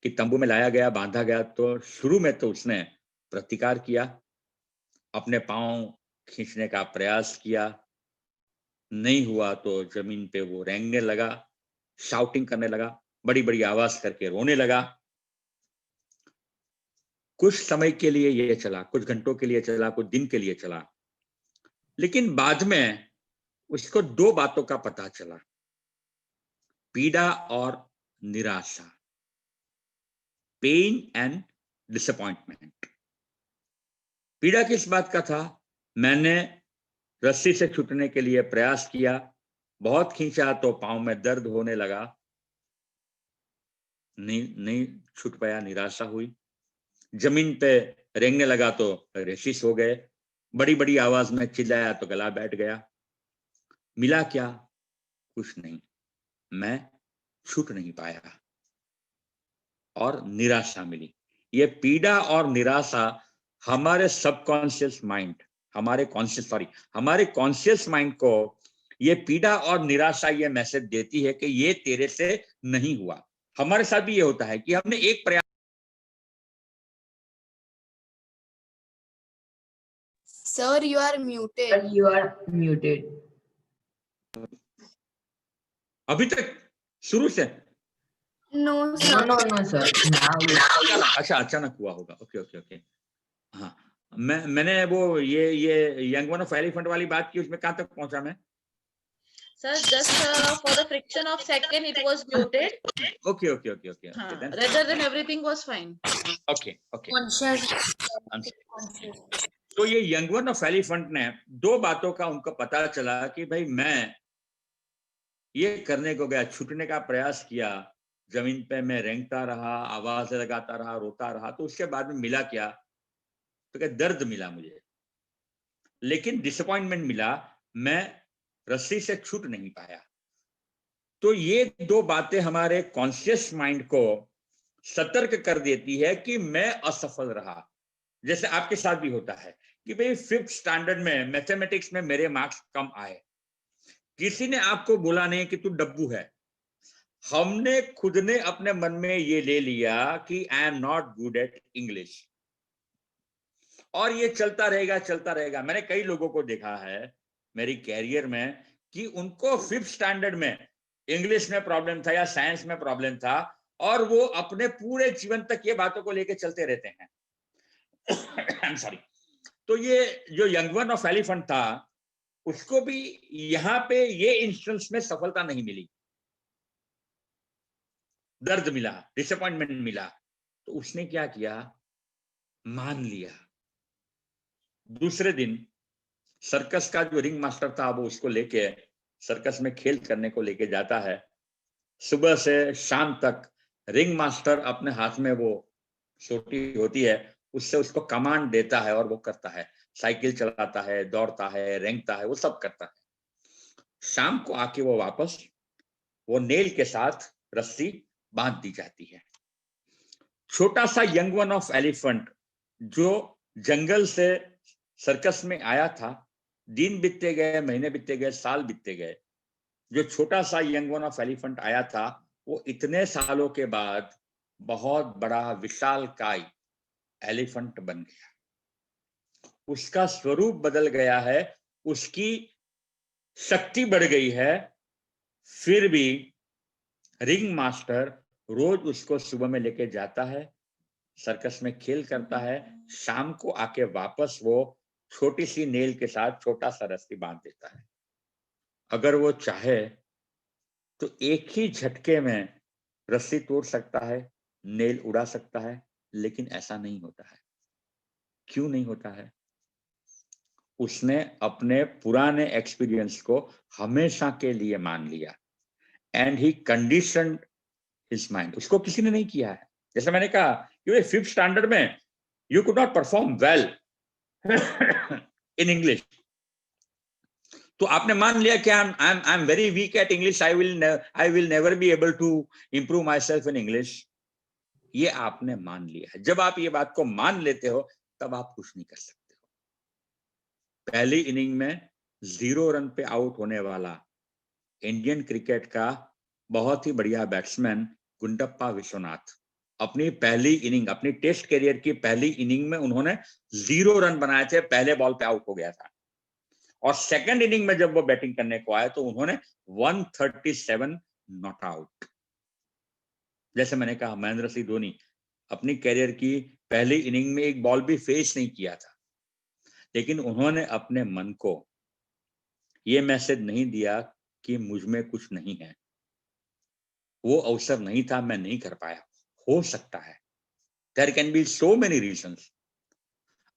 कि तंबू में लाया गया, बांधा गया, तो शुरू में तो उसने प्रतिकार किया, अपने पांव खींचने का प्रयास किया, नहीं हुआ तो जमीन पे वो रेंगने लगा, शाउटिंग करने लगा, बड़ी बड़ी आवाज करके रोने लगा. कुछ समय के लिए ये चला, कुछ घंटों के लिए चला, कुछ दिन के लिए चला, लेकिन बाद में उसको दो बातों का पता चला, पीड़ा और निराशा, पेन एंड डिसअपॉइंटमेंट. पीड़ा किस बात का था, मैंने रस्सी से छूटने के लिए प्रयास किया, बहुत खींचा तो पांव में दर्द होने लगा, नहीं छूट पाया, निराशा हुई. जमीन पे रेंगने लगा तो रेशिस हो गए, बड़ी बड़ी आवाज में चिल्लाया तो गला बैठ गया. मिला क्या, कुछ नहीं, मैं छूट नहीं पाया और निराशा मिली. ये पीड़ा और निराशा हमारे सबकॉन्शियस माइंड, हमारे कॉन्शियस माइंड को ये पीड़ा और निराशा ये मैसेज देती है कि ये तेरे से नहीं हुआ. हमारे साथ भी ये होता है कि हमने एक प्रयास. Sir, you are muted. Sir, you are muted. अभी तक शुरू से No, No, sir. no, sir. Now. अच्छा, अचानक हुआ होगा. ओके. हाँ, मैंने वो ये यंग वन ऑफ एलिफेंट वाली बात की, उसमें कहाँ तक पहुंचा मैं? Sir, just for the friction of second, it was muted. Okay. Then rather than everything was fine. Okay. तो ये यंग वन ऑफ एलिफेंट ने दो बातों का उनको पता चला कि भाई मैं ये करने को गया, छूटने का प्रयास किया, जमीन पे मैं रेंगता रहा, आवाज लगाता रहा, रोता रहा, तो उसके बाद में मिला क्या, तो क्या दर्द मिला मुझे, लेकिन डिसअपॉइंटमेंट मिला, मैं रस्सी से छूट नहीं पाया. तो ये दो बातें हमारे कॉन्शियस माइंड को सतर्क कर देती है कि मैं असफल रहा. जैसे आपके साथ भी होता है कि भाई 5th स्टैंडर्ड में मैथमेटिक्स में मेरे मार्क्स कम आए, किसी ने आपको बोला नहीं कि तू डब्बू है, हमने खुद ने अपने मन में ये ले लिया कि I am not good at English, और ये चलता रहेगा. मैंने कई लोगों को देखा है मेरी कैरियर में कि उनको 5th स्टैंडर्ड में इंग्लिश में प्रॉब्लम था या साइंस में प्रॉब्लम था, और वो अपने पूरे जीवन तक ये बातों को लेकर चलते रहते हैं. I'm sorry. तो ये जो यंग वन ऑफ एलिफेंट था, उसको भी यहां पे ये इंस्टेंस में सफलता नहीं मिली, दर्द मिला, डिसअपॉइंटमेंट मिला. तो उसने क्या किया, मान लिया. दूसरे दिन सर्कस का जो रिंग मास्टर था वो उसको लेके सर्कस में खेल करने को लेके जाता है. सुबह से शाम तक रिंग मास्टर अपने हाथ में वो सोटी होती है, उससे उसको कमांड देता है और वो करता है, साइकिल चलाता है, दौड़ता है, रेंगता है, वो सब करता है. शाम को आके वो वापस वो नेल के साथ रस्सी बांध दी जाती है. छोटा सा यंग वन ऑफ एलिफेंट जो जंगल से सर्कस में आया था, दिन बीतते गए, महीने बीतते गए, साल बीतते गए. जो छोटा सा यंग वन ऑफ एलिफेंट आया था, वो इतने सालों के बाद बहुत बड़ा विशालकाय एलिफेंट बन गया. उसका स्वरूप बदल गया है, उसकी शक्ति बढ़ गई है. फिर भी रिंग मास्टर रोज उसको सुबह में लेके जाता है, सर्कस में खेल करता है, शाम को आके वापस वो छोटी सी नेल के साथ छोटा सा रस्सी बांध देता है. अगर वो चाहे तो एक ही झटके में रस्सी तोड़ सकता है, नेल उड़ा सकता है, लेकिन ऐसा नहीं होता है। क्यों नहीं होता है? उसने अपने पुराने एक्सपीरियंस को हमेशा के लिए मान लिया and he conditioned his mind. उसको किसी ने नहीं किया है। जैसे मैंने कहा कि 5th स्टैंडर्ड में you could not perform well in English, तो आपने मान लिया कि I am very weak at English, I will never be able to improve myself in English. ये आपने मान लिया है। जब आप ये बात को मान लेते हो तब आप कुछ नहीं कर सकते हो। पहली इनिंग में 0 रन पे आउट होने वाला इंडियन क्रिकेट का बहुत ही बढ़िया बैट्समैन गुंडप्पा विश्वनाथ, अपनी पहली इनिंग, अपनी टेस्ट करियर की पहली इनिंग में उन्होंने 0 रन बनाए थे, पहले बॉल पे आउट हो गया था। और सेकंड इनिंग में जब वो बैटिंग करने को आए तो उन्होंने 137 नॉट आउट। जैसे मैंने कहा, महेंद्र सिंह धोनी अपनी कैरियर की पहली इनिंग में एक बॉल भी फेस नहीं किया था, लेकिन उन्होंने अपने मन को ये मैसेज नहीं दिया कि मुझ में कुछ नहीं है, वो अवसर नहीं था, मैं नहीं कर पाया, हो सकता है। There can be so many reasons.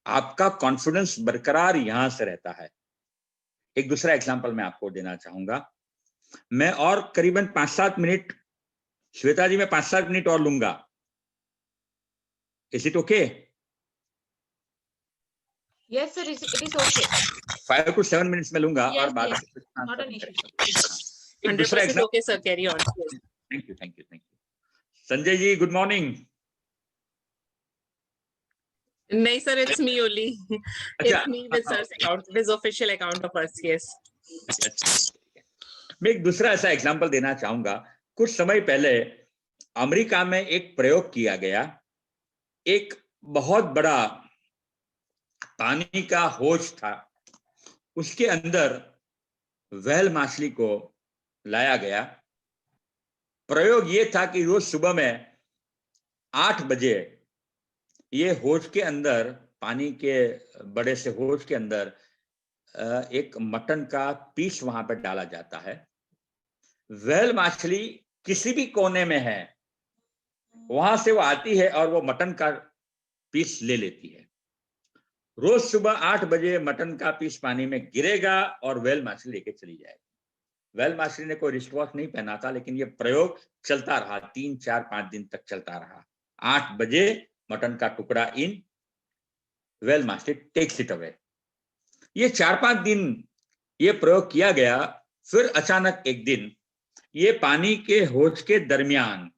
आपका कॉन्फिडेंस बरकरार यहां से रहता है। एक दूसरा एग्जांपल मैं आपको देना चाहूंगा। मैं और करीबन 5-7 मिनट, श्वेता जी, मैं 5-7 मिनट और लूंगा। Is it okay? Yes, sir. It is okay. 5 to 7 minutes में लूंगा और Yes, बाद yes. में Not an issue. एक दूसरा 100% example. okay, sir. Carry on. Yes. Thank you, thank you, thank you. Sanjay ji, good morning. No, sir, it's me only. It's me with sir's account, with official account of us. Yes. मैं एक दूसरा ऐसा example देना चाहूंगा। कुछ समय पहले America में एक प्रयोग किया गया। एक बहुत बड़ा पानी का होज था, उसके अंदर व्हेल मछली को लाया गया। प्रयोग ये था कि रोज सुबह में 8 बजे ये होज के अंदर, पानी के बड़े से होज के अंदर एक मटन का पीस वहां पर डाला जाता है। व्हेल मछली किसी भी कोने में है, वहां से वो आती है और वो मटन का पीस ले लेती है। रोज सुबह 8 बजे मटन का पीस पानी में गिरेगा और व्हेल मछली लेके चली जाएगी। व्हेल मछली ने कोई रिस्ट वॉच नहीं पहना था, लेकिन ये प्रयोग चलता रहा, 3, 4, 5 दिन तक चलता रहा। 8 बजे मटन का टुकड़ा इन, व्हेल मछली टेक्स इट अवे। ये 4-5 दिन ये प्रयोग किया गया। फिर अचानक एक दिन ये पानी के होज के दरमियान,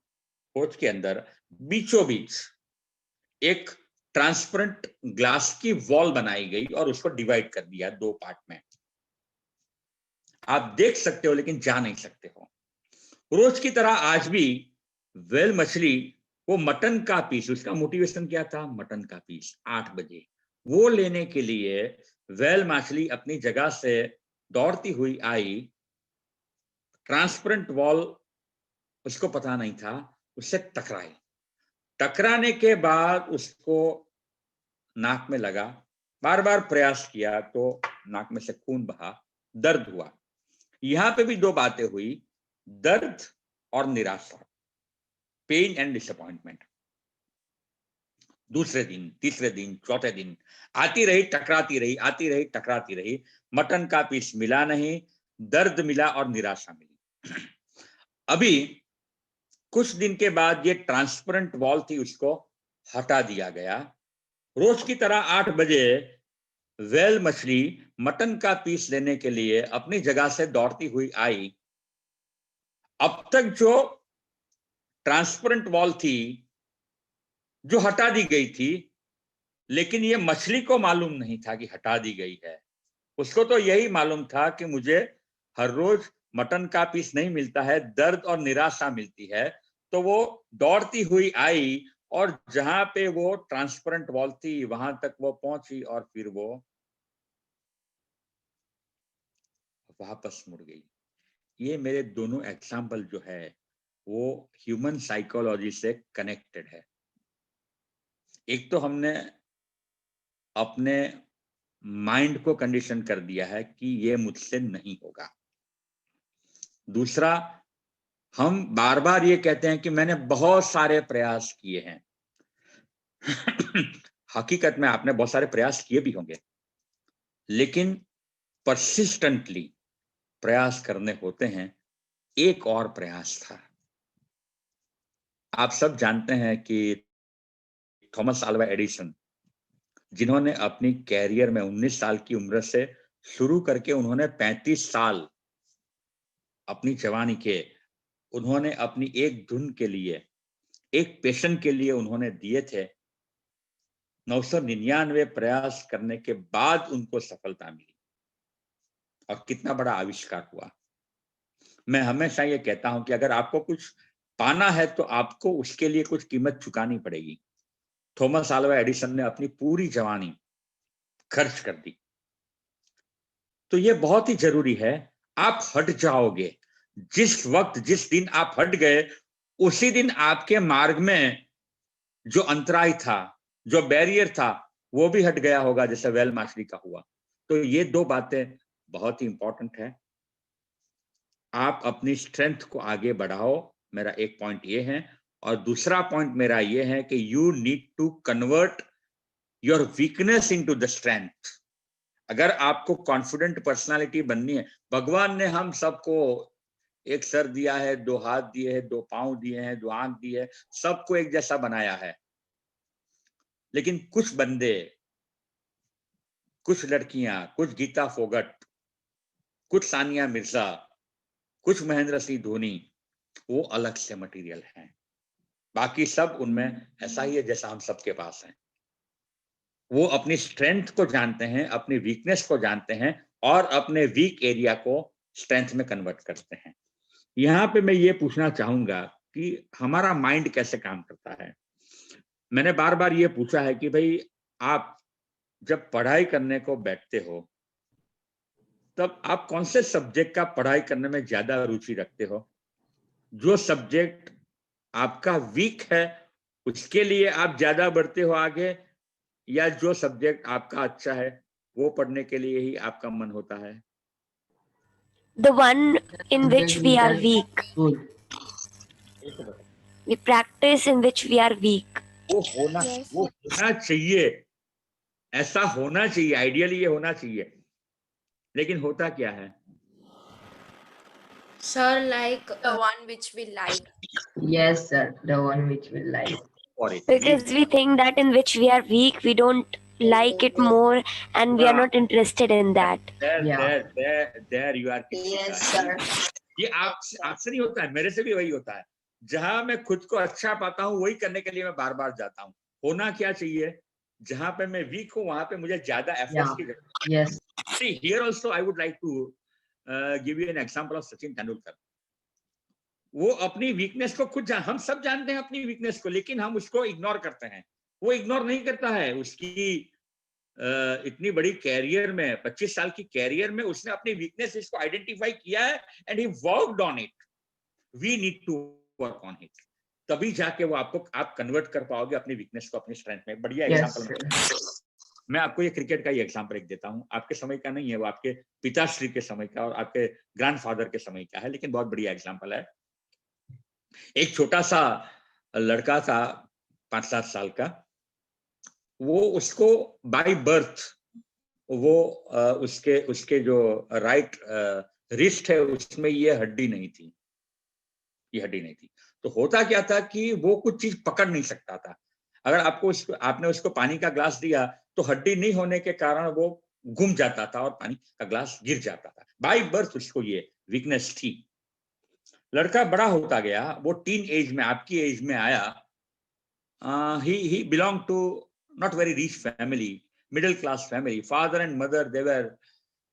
होज के अंदर बीचों बीच एक ट्रांसपेरेंट ग्लास की वॉल बनाई गई और उसको डिवाइड कर दिया 2 पार्ट में। आप देख सकते हो लेकिन जा नहीं सकते हो। रोज की तरह आज भी व्हेल मछली वो मटन का पीस, उसका मोटिवेशन क्या था? मटन का पीस 8 बजे वो लेने के लिए व्हेल मछली अपनी जगह से दौड़ती हुई आई। ट्रांसपेरेंट वॉल उसको पता नहीं था, उससे टकराई। टकराने के बाद उसको नाक में लगा, बार बार प्रयास किया तो नाक में से खून बहा, दर्द हुआ। यहां पे भी 2 बातें हुई, दर्द और निराशा, पेन एंड डिसअपॉइंटमेंट। दूसरे दिन, तीसरे दिन, चौथे दिन आती रही, टकराती रही, आती रही, टकराती रही। मटन का पीस मिला नहीं, दर्द मिला और निराशा मिली। अभी कुछ दिन के बाद ये ट्रांसपेरेंट वॉल थी, उसको हटा दिया गया। रोज की तरह 8 बजे व्हेल मछली मटन का पीस लेने के लिए अपनी जगह से दौड़ती हुई आई। अब तक जो ट्रांसपेरेंट वॉल थी जो हटा दी गई थी, लेकिन ये मछली को मालूम नहीं था कि हटा दी गई है। उसको तो यही मालूम था कि मुझे हर रोज मटन का पीस नहीं मिलता है, दर्द और निराशा मिलती है। तो वो दौड़ती हुई आई और जहां पे वो ट्रांसपेरेंट वॉल थी वहां तक वो पहुंची और फिर वो वापस मुड़ गई। ये मेरे दोनों एग्जाम्पल जो है वो ह्यूमन साइकोलॉजी से कनेक्टेड है। एक तो हमने अपने माइंड को कंडीशन कर दिया है कि ये मुझसे नहीं होगा। दूसरा, हम बार बार ये कहते हैं कि मैंने बहुत सारे प्रयास किए हैं। हकीकत में आपने बहुत सारे प्रयास किए भी होंगे, लेकिन परसिस्टेंटली प्रयास करने होते हैं। एक और प्रयास था। आप सब जानते हैं कि थॉमस अल्वा एडिसन, जिन्होंने अपनी कैरियर में 19 साल की उम्र से शुरू करके उन्होंने 35 साल अपनी जवानी के उन्होंने अपनी एक धुन के लिए, एक पैशन के लिए उन्होंने दिए थे। 999 प्रयास करने के बाद उनको सफलता मिली और कितना बड़ा आविष्कार हुआ। मैं हमेशा ये कहता हूं कि अगर आपको कुछ पाना है तो आपको उसके लिए कुछ कीमत चुकानी पड़ेगी। थॉमस अल्वा एडिसन ने अपनी पूरी जवानी खर्च कर दी। तो ये बहुत ही जरूरी है। आप हट जाओगे, जिस वक्त जिस दिन आप हट गए उसी दिन आपके मार्ग में जो अंतराय था, जो बैरियर था, वो भी हट गया होगा, जैसे वेल मार्शली का हुआ। तो ये दो बातें बहुत ही इंपॉर्टेंट है। आप अपनी स्ट्रेंथ को आगे बढ़ाओ, मेरा एक पॉइंट ये है। और दूसरा पॉइंट मेरा ये है कि you need to convert your weakness into the strength. अगर आपको कॉन्फिडेंट पर्सनालिटी बननी है, भगवान ने हम सबको एक सर दिया है, दो हाथ दिए हैं, दो पांव दिए हैं, दो आंख दी है, सबको एक जैसा बनाया है। लेकिन कुछ बंदे, कुछ लड़कियां, कुछ गीता फोगट, कुछ सानिया मिर्जा, कुछ महेंद्र सिंह धोनी, वो अलग से मटेरियल हैं। बाकी सब उनमें ऐसा ही है जैसा हम सबके पास है। वो अपनी स्ट्रेंथ को जानते हैं, अपनी वीकनेस को जानते हैं और अपने वीक एरिया को स्ट्रेंथ में कन्वर्ट करते हैं। यहाँ पे मैं ये पूछना चाहूंगा कि हमारा माइंड कैसे काम करता है। मैंने बार बार ये पूछा है कि भाई आप जब पढ़ाई करने को बैठते हो तब आप कौन से सब्जेक्ट का पढ़ाई करने में ज्यादा रुचि रखते हो? जो सब्जेक्ट आपका वीक है उसके लिए आप ज्यादा बढ़ते हो आगे, या जो सब्जेक्ट आपका अच्छा है वो पढ़ने के लिए ही आपका मन होता है? The one in which we are weak. Good. We practice in which we are weak. वो होना चाहिए, ऐसा होना चाहिए, आइडियली ये होना चाहिए। लेकिन होता क्या है? Sir, like the one which we like. Yes, sir. The one which we like. For it. Because we think that in which we are weak, we don't like it more and we are not interested in that. There you are. Yes, sir. ये आपसे नहीं होता है, मेरे से भी वही होता है। जहां मैं खुद को अच्छा पाता हूँ वही करने के लिए मैं बार बार जाता हूँ। होना क्या चाहिए? जहां पे मैं वीक हूँ वहां पे मुझे ज्यादा एफर्ट्स की जरूरत है। Yes. See, here also I would like to give you an example of Sachin Tendulkar. वो अपनी वीकनेस को खुद हम सब जानते हैं अपनी वीकनेस को, लेकिन हम उसको इग्नोर करते हैं। वो इग्नोर नहीं करता है। उसकी इतनी बड़ी कैरियर में, 25 साल की कैरियर में उसने अपनी वीकनेस इसको आइडेंटिफाई किया है and he worked on it. We need to work on it, तभी जाके वो आप कन्वर्ट कर पाओगे अपनी वीकनेस को अपनी स्ट्रेंथ में। बढ़िया एग्जांपल मैं आपको ये क्रिकेट का ही एग्जांपल एक देता हूँ। आपके समय का नहीं है, वो आपके पिताश्री के समय का और आपके ग्रैंडफादर के समय का है, लेकिन बहुत बढ़िया एग्जांपल है। एक छोटा सा लड़का था 5-7 साल का, वो उसको बाय बर्थ वो उसके जो राइट रिस्ट है उसमें ये हड्डी नहीं थी, ये हड्डी नहीं थी। तो होता क्या था कि वो कुछ चीज पकड़ नहीं सकता था। अगर आपने उसको पानी का ग्लास दिया तो हड्डी नहीं होने के कारण वो घूम जाता था और पानी का ग्लास गिर जाता था। बाय बर्थ उसको ये वीकनेस थी। लड़का बड़ा होता गया, वो टीन एज में, आपकी एज में आया। he belonged to not very rich family, middle class family. Father and mother, they were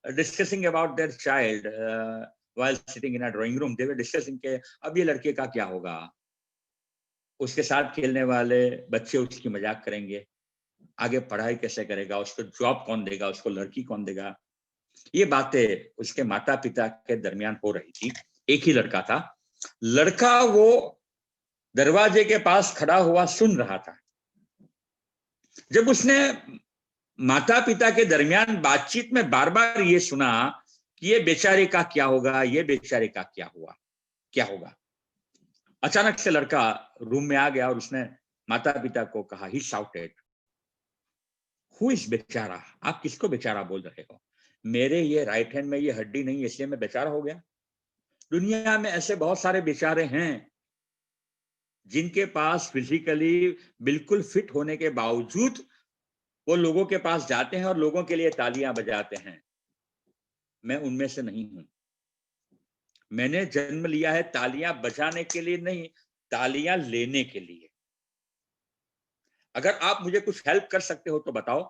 discussing about their child while sitting in a drawing room. They were discussing के अब ये लड़के का क्या होगा, उसके साथ खेलने वाले बच्चे उसकी मजाक करेंगे, आगे पढ़ाई कैसे करेगा, उसको जॉब कौन देगा, उसको लड़की कौन देगा। ये बातें उसके माता पिता के दरमियान हो रही थी। एक ही लड़का था। लड़का वो दरवाजे के पास खड़ा हुआ सुन रहा था। जब उसने माता पिता के दरमियान बातचीत में बार बार ये सुना कि ये बेचारे का क्या होगा, ये बेचारे का क्या होगा, अचानक से लड़का रूम में आ गया और उसने माता पिता को कहा, ही शाउटेड, हु इज बेचारा? आप किसको बेचारा बोल रहे हो? मेरे ये राइट हैंड में ये हड्डी नहीं है इसलिए मैं बेचारा हो गया? दुनिया में ऐसे बहुत सारे बेचारे हैं जिनके पास फिजिकली बिल्कुल फिट होने के बावजूद वो लोगों के पास जाते हैं और लोगों के लिए तालियां बजाते हैं। मैं उनमें से नहीं हूं। मैंने जन्म लिया है तालियां बजाने के लिए नहीं, तालियां लेने के लिए। अगर आप मुझे कुछ हेल्प कर सकते हो तो बताओ।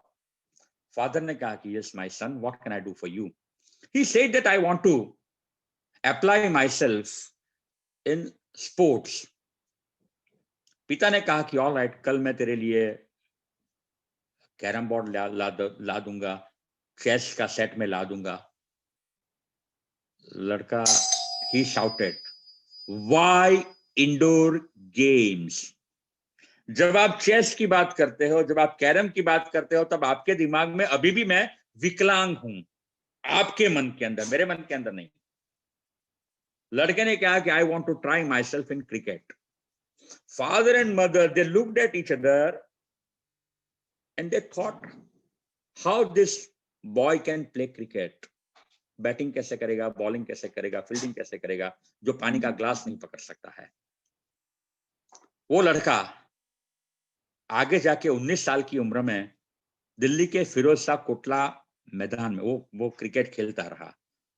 फादर ने कहा कि yes my son, what can I do for you? He said that I want to apply myself in sports. पिता ने कहा कि ऑल राइट, कल मैं तेरे लिए कैरम बोर्ड ला दूंगा, चेस का सेट में ला दूंगा। लड़का, ही शाउटेड, व्हाई इंडोर गेम्स? जब आप चेस की बात करते हो, जब आप कैरम की बात करते हो, तब आपके दिमाग में अभी भी मैं विकलांग हूं, आपके मन के अंदर, मेरे मन के अंदर नहीं। लड़के ने कहा कि I want to try myself in cricket. Father and mother, they looked at each other and they thought how this boy can play cricket. Batting कैसे करेगा, बॉलिंग कैसे करेगा, फील्डिंग कैसे करेगा, जो पानी का ग्लास नहीं पकड़ सकता है। वो लड़का आगे जाके 19 साल की उम्र में दिल्ली के फिरोज शाह कोटला मैदान में वो क्रिकेट खेलता रहा।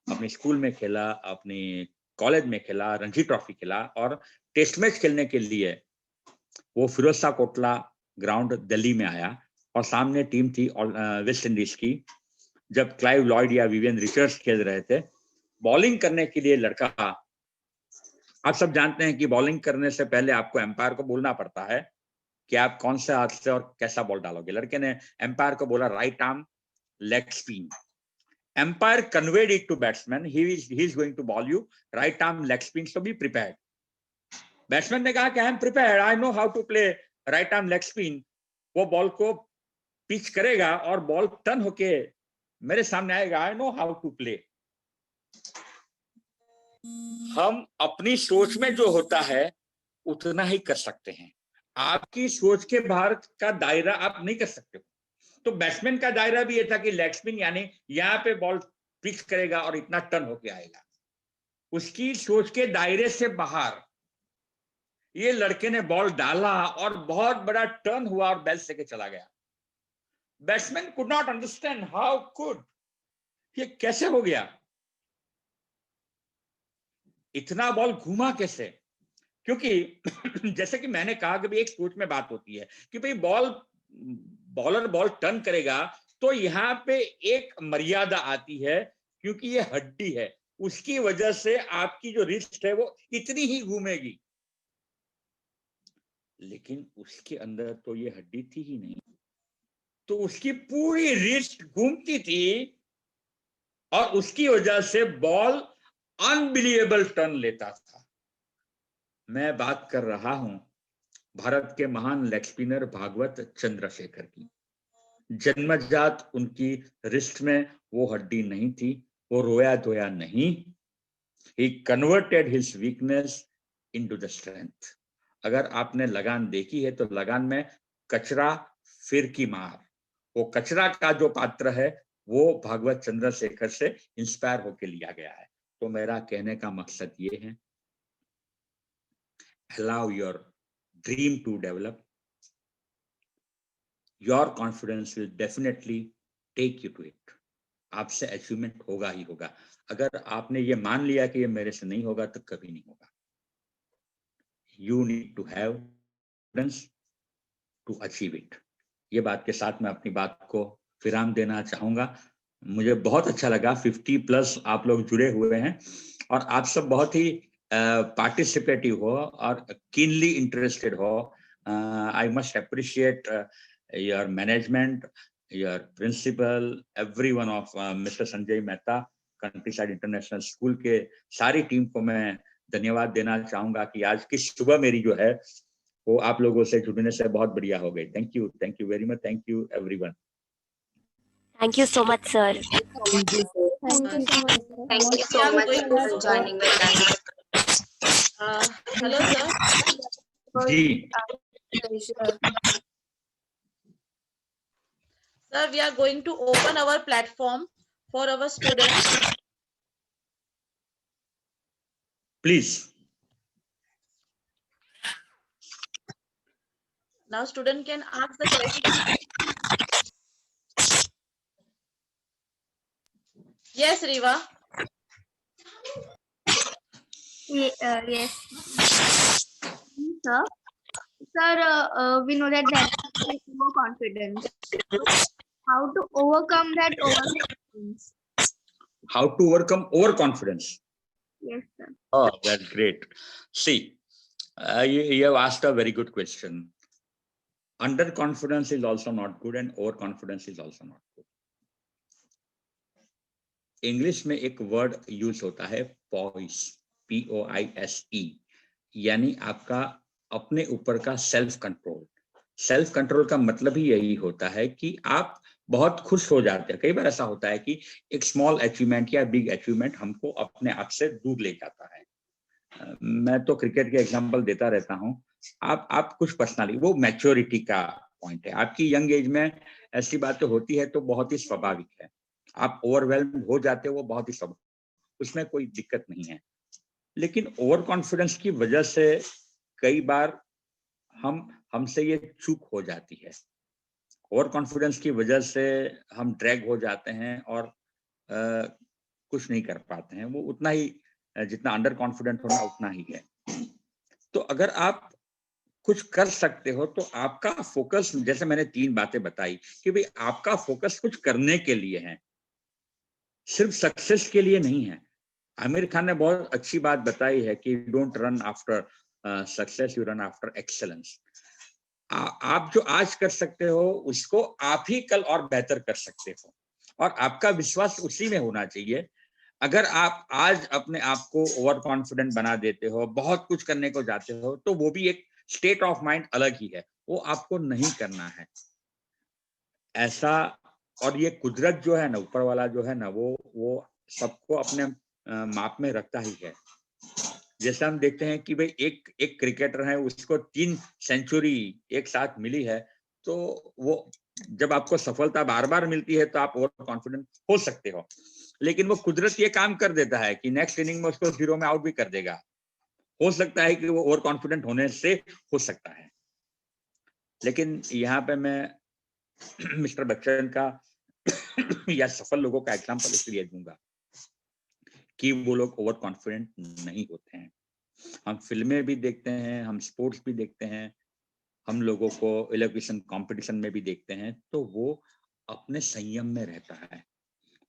अपने स्कूल में खेला, अपनी कॉलेज में खेला, रणजी ट्रॉफी खेला और टेस्ट मैच खेलने के लिए वो फिरोज शाह कोटला ग्राउंड दिल्ली में आया और सामने टीम थी वेस्ट इंडीज की। जब क्लाइव लॉयड या विवियन रिचर्ड्स खेल रहे थे, बॉलिंग करने के लिए लड़का, आप सब जानते हैं कि बॉलिंग करने से पहले आपको एम्पायर को बोलना पड़ता है कि आप कौन से हाथ से और कैसा बॉल डालोगे। लड़के ने एम्पायर को बोला right arm leg spin. Umpire conveyed it to batsman, he is going to ball you right arm leg spin, so be prepared. Batsman ने कहा कि I am prepared, I know how to play right arm leg spin. वो ball को pitch करेगा और ball turn होके मेरे सामने आएगा, I know how to play. हम अपनी सोच में जो होता है उतना ही कर सकते हैं, आपकी सोच के बाहर का दायरा आप नहीं कर सकते। तो बैट्समैन का दायरा भी ये था कि लेग स्पिन, यानी यहाँ पे बॉल पिच करेगा और इतना टर्न होके आएगा। उसकी सोच के दायरे से बाहर ये लड़के ने बॉल डाला और बहुत बड़ा टर्न हुआ और बेल से चला गया। Batsman could not understand how could, ये कैसे हो गया, इतना बॉल घूमा कैसे? क्योंकि जैसे कि मैंने कहा कि एक सोच में बात होती है कि भाई बॉलर बॉल टर्न करेगा तो यहाँ पे एक मर्यादा आती है, क्योंकि ये हड्डी है, उसकी वजह से आपकी जो रिस्ट है वो इतनी ही घूमेगी। लेकिन उसके अंदर तो ये हड्डी थी ही नहीं, तो उसकी पूरी रिस्ट घूमती थी और उसकी वजह से बॉल अनबिलीवेबल टर्न लेता था। मैं बात कर रहा हूं भारत के महान लेग स्पिनर भागवत चंद्रशेखर की। जन्मजात उनकी रिस्ट में वो हड्डी नहीं थी, वो रोया धोया नहीं। He converted his weakness into the strength. अगर आपने लगान देखी है तो लगान में कचरा फिर की मार, वो कचरा का जो पात्र है वो भागवत चंद्रशेखर से इंस्पायर होके लिया गया है। तो मेरा कहने का मकसद ये है, allow your dream to develop. Your confidence will definitely take you to it. आपसे अचीवमेंट होगा ही होगा। अगर आपने ये मान लिया कि ये मेरे से नहीं होगा तो कभी नहीं होगा। You need to have confidence to achieve it. ये बात के साथ मैं अपनी बात को विराम देना चाहूंगा। मुझे बहुत अच्छा लगा, 50+ आप लोग जुड़े हुए हैं और आप सब बहुत ही पार्टिसिपेटिव हो और कीनली इंटरेस्टेड हो। I must appreciate your management, your principal, everyone of Mr. Sanjay Mehta countryside international school के सारी टीम को मैं धन्यवाद देना चाहूंगा कि आज की सुबह मेरी जो है वो आप लोगों से जुड़ने से बहुत बढ़िया हो गई। Thank you very much, thank you everyone. Thank you so much, sir. Thank you so much for joining with us. Hello, sir. जी Pleasure. Sir, we are going to open our platform for our students. Please. Now, student can ask the question. Yes, Riva. Yes. Sir, we know that is overconfidence. How to overcome that overconfidence? How to overcome overconfidence? Yes, sir. Oh, that's great. See, you have asked a very good question. Underconfidence is also not good and overconfidence is also not good. English में एक word use होता है poised, POISE, यानी आपका अपने ऊपर का self control. Self control का मतलब ही यही होता है कि आप बहुत खुश हो जाते हैं. कई बार ऐसा होता है कि एक स्मॉल अचीवमेंट या बिग अचीवमेंट हमको अपने आप से दूर ले जाता है. मैं तो क्रिकेट के एग्जांपल देता रहता हूं. आप कुछ पर्सनली, वो मैच्योरिटी का पॉइंट है. आपकी यंग एज में ऐसी बातें होती है तो बहुत ही स्वाभाविक है. आप ओवरवेल्म हो जाते हो, वो बहुत ही स्वाभाविक, उसमें कोई दिक्कत नहीं है. लेकिन ओवर कॉन्फिडेंस की वजह से कई बार हमसे ये चूक हो जाती है. ओवर कॉन्फिडेंस की वजह से हम ड्रैग हो जाते हैं और कुछ नहीं कर पाते हैं. वो उतना ही, जितना अंडर कॉन्फिडेंट होना उतना ही है. तो अगर आप कुछ कर सकते हो तो आपका फोकस, जैसे मैंने 3 बातें बताई कि भाई आपका फोकस कुछ करने के लिए है, सिर्फ सक्सेस के लिए नहीं है. आमिर खान ने बहुत अच्छी बात बताई है कि don't run after success, you run after excellence. आप जो आज कर सकते हो उसको आप ही कल और बेहतर कर सकते हो, और आपका विश्वास उसी में होना चाहिए. अगर आप आज अपने आप को ओवर कॉन्फिडेंट बना देते हो, बहुत कुछ करने को जाते हो, तो वो भी एक स्टेट ऑफ माइंड अलग ही है. वो आपको नहीं करना है ऐसा. और ये कुदरत जो है ना, ऊपर वाला जो है ना, वो सबको अपने माप में रखता ही है. जैसे हम देखते हैं कि भाई एक क्रिकेटर है, उसको 3 सेंचुरी एक साथ मिली है, तो वो जब आपको सफलता बार बार मिलती है तो आप ओवर कॉन्फिडेंट हो सकते हो. लेकिन वो कुदरत ये काम कर देता है कि नेक्स्ट इनिंग में उसको 0 में आउट भी कर देगा. हो सकता है कि वो ओवर कॉन्फिडेंट होने से हो सकता है. लेकिन यहाँ पे मैं मिस्टर बच्चन का या सफल लोगों का एग्जांपल इसलिए दूंगा कि वो लोग ओवर कॉन्फिडेंट नहीं होते हैं. हम फिल्में भी देखते हैं, हम स्पोर्ट्स भी देखते हैं, हम लोगों को एलोक्यूशन कंपटीशन में भी देखते हैं, तो वो अपने संयम में रहता है.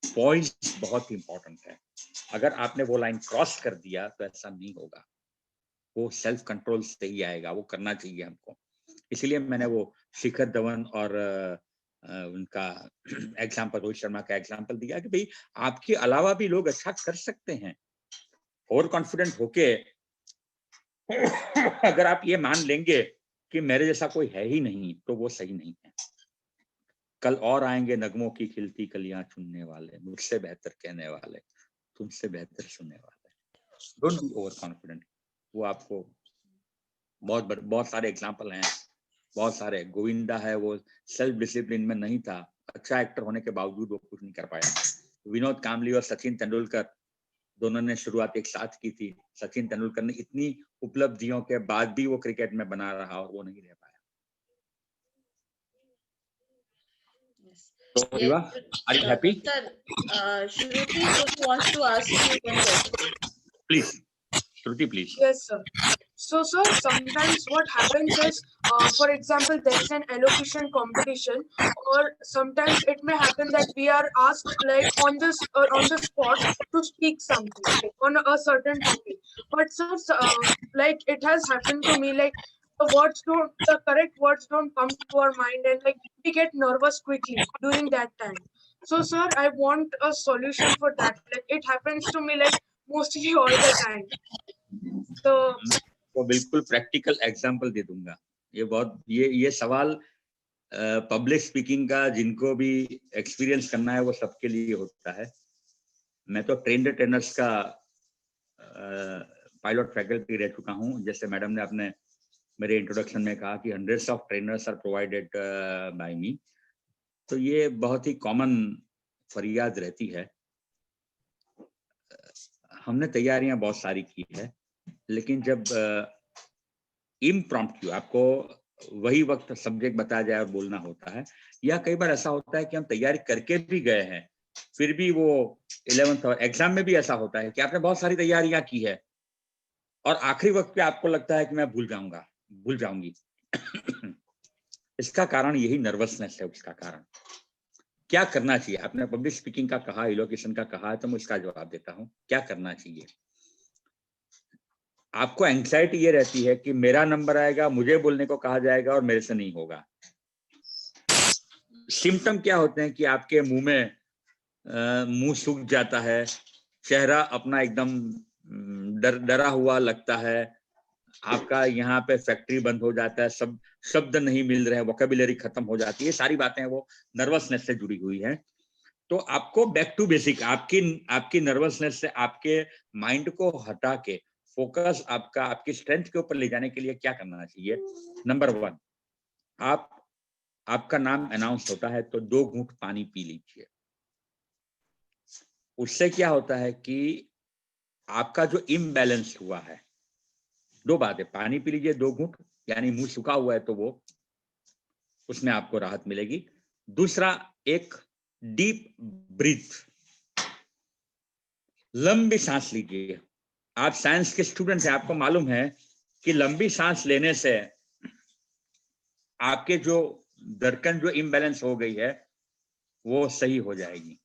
पॉइज बहुत इंपॉर्टेंट है. अगर आपने वो लाइन क्रॉस कर दिया तो ऐसा नहीं होगा. वो सेल्फ कंट्रोल से ही आएगा. वो करना चाहिए हमको. इसलिए मैंने वो शिखर धवन और उनका एग्जाम्पल, रोहित शर्मा का एग्जाम्पल दिया कि भाई आपके अलावा भी लोग अच्छा कर सकते हैं. ओवर कॉन्फिडेंट होके अगर आप ये मान लेंगे कि मेरे जैसा कोई है ही नहीं, तो वो सही नहीं है. कल और आएंगे नगमों की खिलती कलियां चुनने वाले, मुझसे बेहतर कहने वाले, तुमसे बेहतर सुनने वाले. Don't be over confident. वो आपको बहुत सारे एग्जाम्पल हैं, बहुत सारे. गोविंदा है, वो सेल्फ डिसिप्लिन में नहीं था, अच्छा एक्टर होने के बावजूद वो कुछ नहीं कर पाया. विनोद कांबली और सचिन तेंदुलकर दोनों ने शुरुआत एक साथ की थी. सचिन तेंदुलकर ने इतनी उपलब्धियों के बाद भी वो क्रिकेट में बना रहा और वो नहीं रह पाया. So, Riva, are you happy? Sir, Shruti wants to ask you one question. Please, Shruti, please. Yes, sir. So, sir, sometimes what happens is, for example, there is an elocution competition, or sometimes it may happen that we are asked, like on the spot, to speak something on a certain topic. But, sir, like it has happened to me, like the correct words don't come to our mind, and like we get nervous quickly during that time. So, sir, I want a solution for that. Like it happens to me like mostly all the time. तो बिल्कुल practical example दे दूंगा. ये सवाल public speaking का जिनको भी experience करना है वो सबके लिए होता है. मैं तो ट्रेनर्स का पायलट फैकल्टी रह चुका हूँ। जैसे मैडम ने अपने मेरे इंट्रोडक्शन में कहा कि hundreds of trainers are provided by me, तो ये बहुत ही कॉमन फरियाद रहती है। हमने तैयारियां बहुत सारी की है, लेकिन जब इम्प्रॉम्प्टू आपको वही वक्त सब्जेक्ट बताया जाए और बोलना होता है, या कई बार ऐसा होता है कि हम तैयारी करके भी गए हैं, फिर भी वो 11th और एग्जाम में भी ऐसा होता है कि आपने बहुत सारी तैयारियां की है और आखिरी वक्त पे आपको लगता है कि मैं भूल जाऊंगी। इसका कारण यही नर्वसनेस है। उसका कारण क्या करना चाहिए? आपने पब्लिक स्पीकिंग का कहा, इलोकेशन का कहा है, तो मैं इसका जवाब देता हूं। क्या करना चाहिए? आपको एंग्जाइटी ये रहती है कि मेरा नंबर आएगा, मुझे बोलने को कहा जाएगा और मेरे से नहीं होगा। सिम्टम क्या होते हैं कि आपके मुंह में मुंह सूख जाता है, चेहरा अपना एकदम डरा हुआ लगता है, आपका यहाँ पे फैक्ट्री बंद हो जाता है, सब शब्द नहीं मिल रहे, वोकेबुलरी खत्म हो जाती है। सारी बातें वो नर्वसनेस से जुड़ी हुई हैं। तो आपको बैक टू बेसिक, आपकी नर्वसनेस से आपके माइंड को हटा के फोकस आपकी स्ट्रेंथ के ऊपर ले जाने के लिए क्या करना चाहिए? नंबर 1, आपका नाम अनाउंस होता है तो 2 घूंट पानी पी लीजिए। उससे क्या होता है कि आपका जो इम्बैलेंस हुआ है, 2 बातें, पानी पी लीजिए 2 घूंट, यानी मुंह सूखा हुआ है तो वो उसमें आपको राहत मिलेगी। दूसरा, एक डीप ब्रीथ, लंबी सांस लीजिए। आप साइंस के स्टूडेंट हैं, आपको मालूम है कि लंबी सांस लेने से आपके जो धड़कन जो इम्बैलेंस हो गई है वो सही हो जाएगी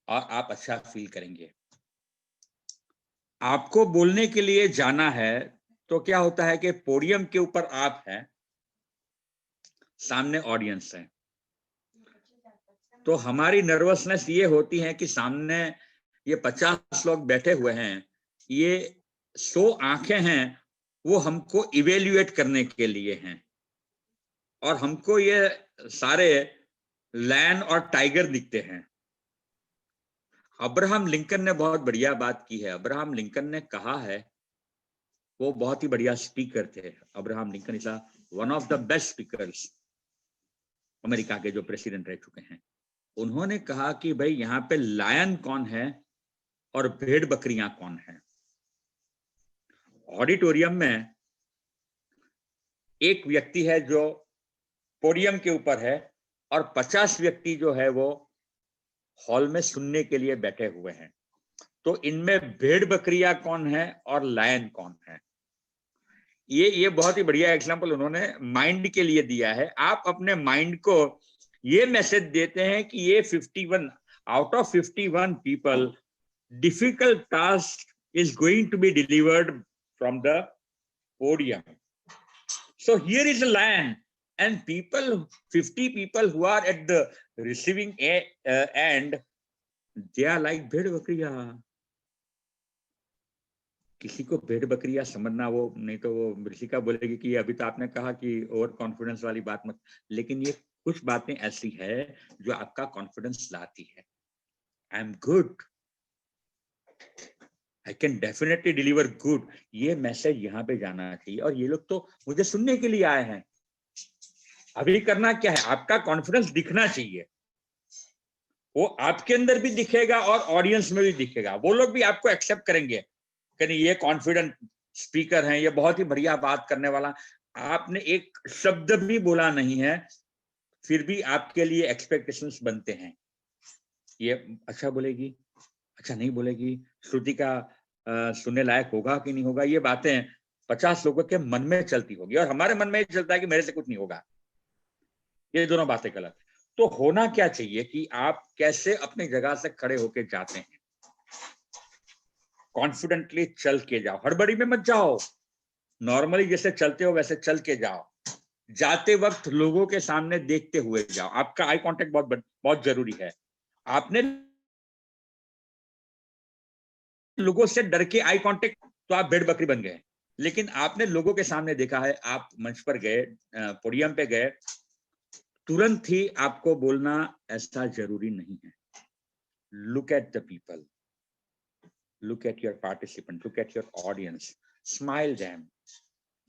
और आप अच्छा फील करेंगे। आपको बोलने के लिए जाना है तो क्या होता है कि पोडियम के ऊपर आप हैं, सामने ऑडियंस है, तो हमारी नर्वसनेस ये होती है कि सामने ये 50 लोग बैठे हुए हैं, ये 100 आंखें हैं, वो हमको इवेल्युएट करने के लिए हैं और हमको ये सारे लायन और टाइगर दिखते हैं। अब्राहम लिंकन ने बहुत बढ़िया बात की है। अब्राहम लिंकन ने कहा है, वो बहुत ही बढ़िया स्पीकर थे। Abraham Lincoln is one of the best speakers, America के जो प्रेसिडेंट रह चुके हैं। उन्होंने कहा कि भाई यहाँ पे लायन कौन है और भेड़ बकरियां कौन है। ऑडिटोरियम में एक व्यक्ति है जो पोडियम के ऊपर है और 50 व्यक्ति जो है वो हॉल में सुनने के लिए बैठे हुए हैं। तो इनमें भेड़ बकरियां कौन है और लायन कौन है? ये बहुत ही बढ़िया एग्जांपल उन्होंने माइंड के लिए दिया है। आप अपने माइंड को ये मैसेज देते हैं कि ये 51 out of 51 people, difficult task is going to be delivered from the podium. So here is a lion and 50 people who are at the receiving end, they are like भेड़ बकरियां। किसी को भेड़ बकरियां समझना वो नहीं तो वो ऋषिका बोलेगी कि अभी तो आपने कहा कि ओवर कॉन्फिडेंस वाली बात मत, लेकिन ये कुछ बातें ऐसी है जो आपका कॉन्फिडेंस लाती है। I am good, I can definitely deliver good, ये मैसेज यहाँ पे जाना चाहिए। और ये लोग तो मुझे सुनने के लिए आए हैं। अभी करना क्या है? आपका कॉन्फिडेंस दिखना चाहिए, वो आपके अंदर भी दिखेगा और ऑडियंस में भी दिखेगा। वो लोग भी आपको एक्सेप्ट करेंगे कि नहीं, ये कॉन्फिडेंट स्पीकर हैं, ये बहुत ही बढ़िया बात करने वाला। आपने एक शब्द भी बोला नहीं है, फिर भी आपके लिए एक्सपेक्टेशंस बनते हैं। ये अच्छा बोलेगी, अच्छा नहीं बोलेगी, श्रुति का सुनने लायक होगा कि नहीं होगा, ये बातें 50 लोगों के मन में चलती होगी और हमारे मन में चलता है कि मेरे से कुछ नहीं होगा। ये दोनों बातें गलत। तो होना क्या चाहिए कि आप कैसे अपनी जगह से खड़े होके जाते हैं, कॉन्फिडेंटली चल के जाओ, हड़बड़ी में मत जाओ, नॉर्मली जैसे चलते हो वैसे चल के जाओ। जाते वक्त लोगों के सामने देखते हुए जाओ। आपका आई कांटेक्ट बहुत जरूरी है। आपने लोगों से डर के आई कांटेक्ट तो आप भेड़ बकरी बन गए, लेकिन आपने लोगों के सामने देखा है, आप मंच पर गए, पोडियम पे गए, तुरंत ही आपको बोलना ऐसा जरूरी नहीं है। Look at the people, look at your participant, look at your audience, smile them,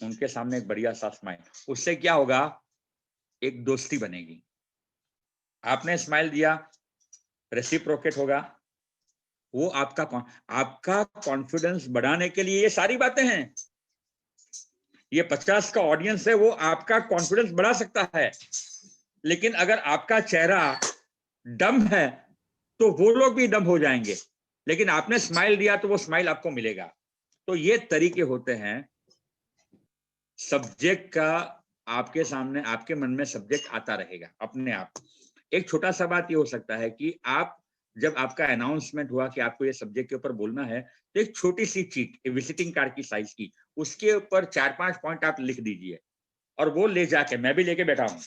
उनके सामने एक बढ़िया सा स्माइल, उससे क्या होगा, एक दोस्ती बनेगी। आपने स्माइल दिया, रेसिप्रोकेट होगा, वो आपका कॉन्फिडेंस बढ़ाने के लिए ये सारी बातें हैं। ये 50 का ऑडियंस है, वो आपका कॉन्फिडेंस बढ़ा सकता है, लेकिन अगर आपका चेहरा डम है तो वो लोग भी डम हो जाएंगे, लेकिन आपने स्माइल दिया तो वो स्माइल आपको मिलेगा। तो ये तरीके होते हैं सब्जेक्ट का, आपके सामने, आपके मन में सब्जेक्ट आता रहेगा अपने आप। एक छोटा सा बात ये हो सकता है कि आप जब आपका अनाउंसमेंट हुआ कि आपको ये सब्जेक्ट के ऊपर बोलना है, तो एक छोटी सी चीट, विजिटिंग कार्ड की साइज की, उसके ऊपर 4-5 पॉइंट आप लिख दीजिए, और वो ले जाके, मैं भी लेके बैठा हूं,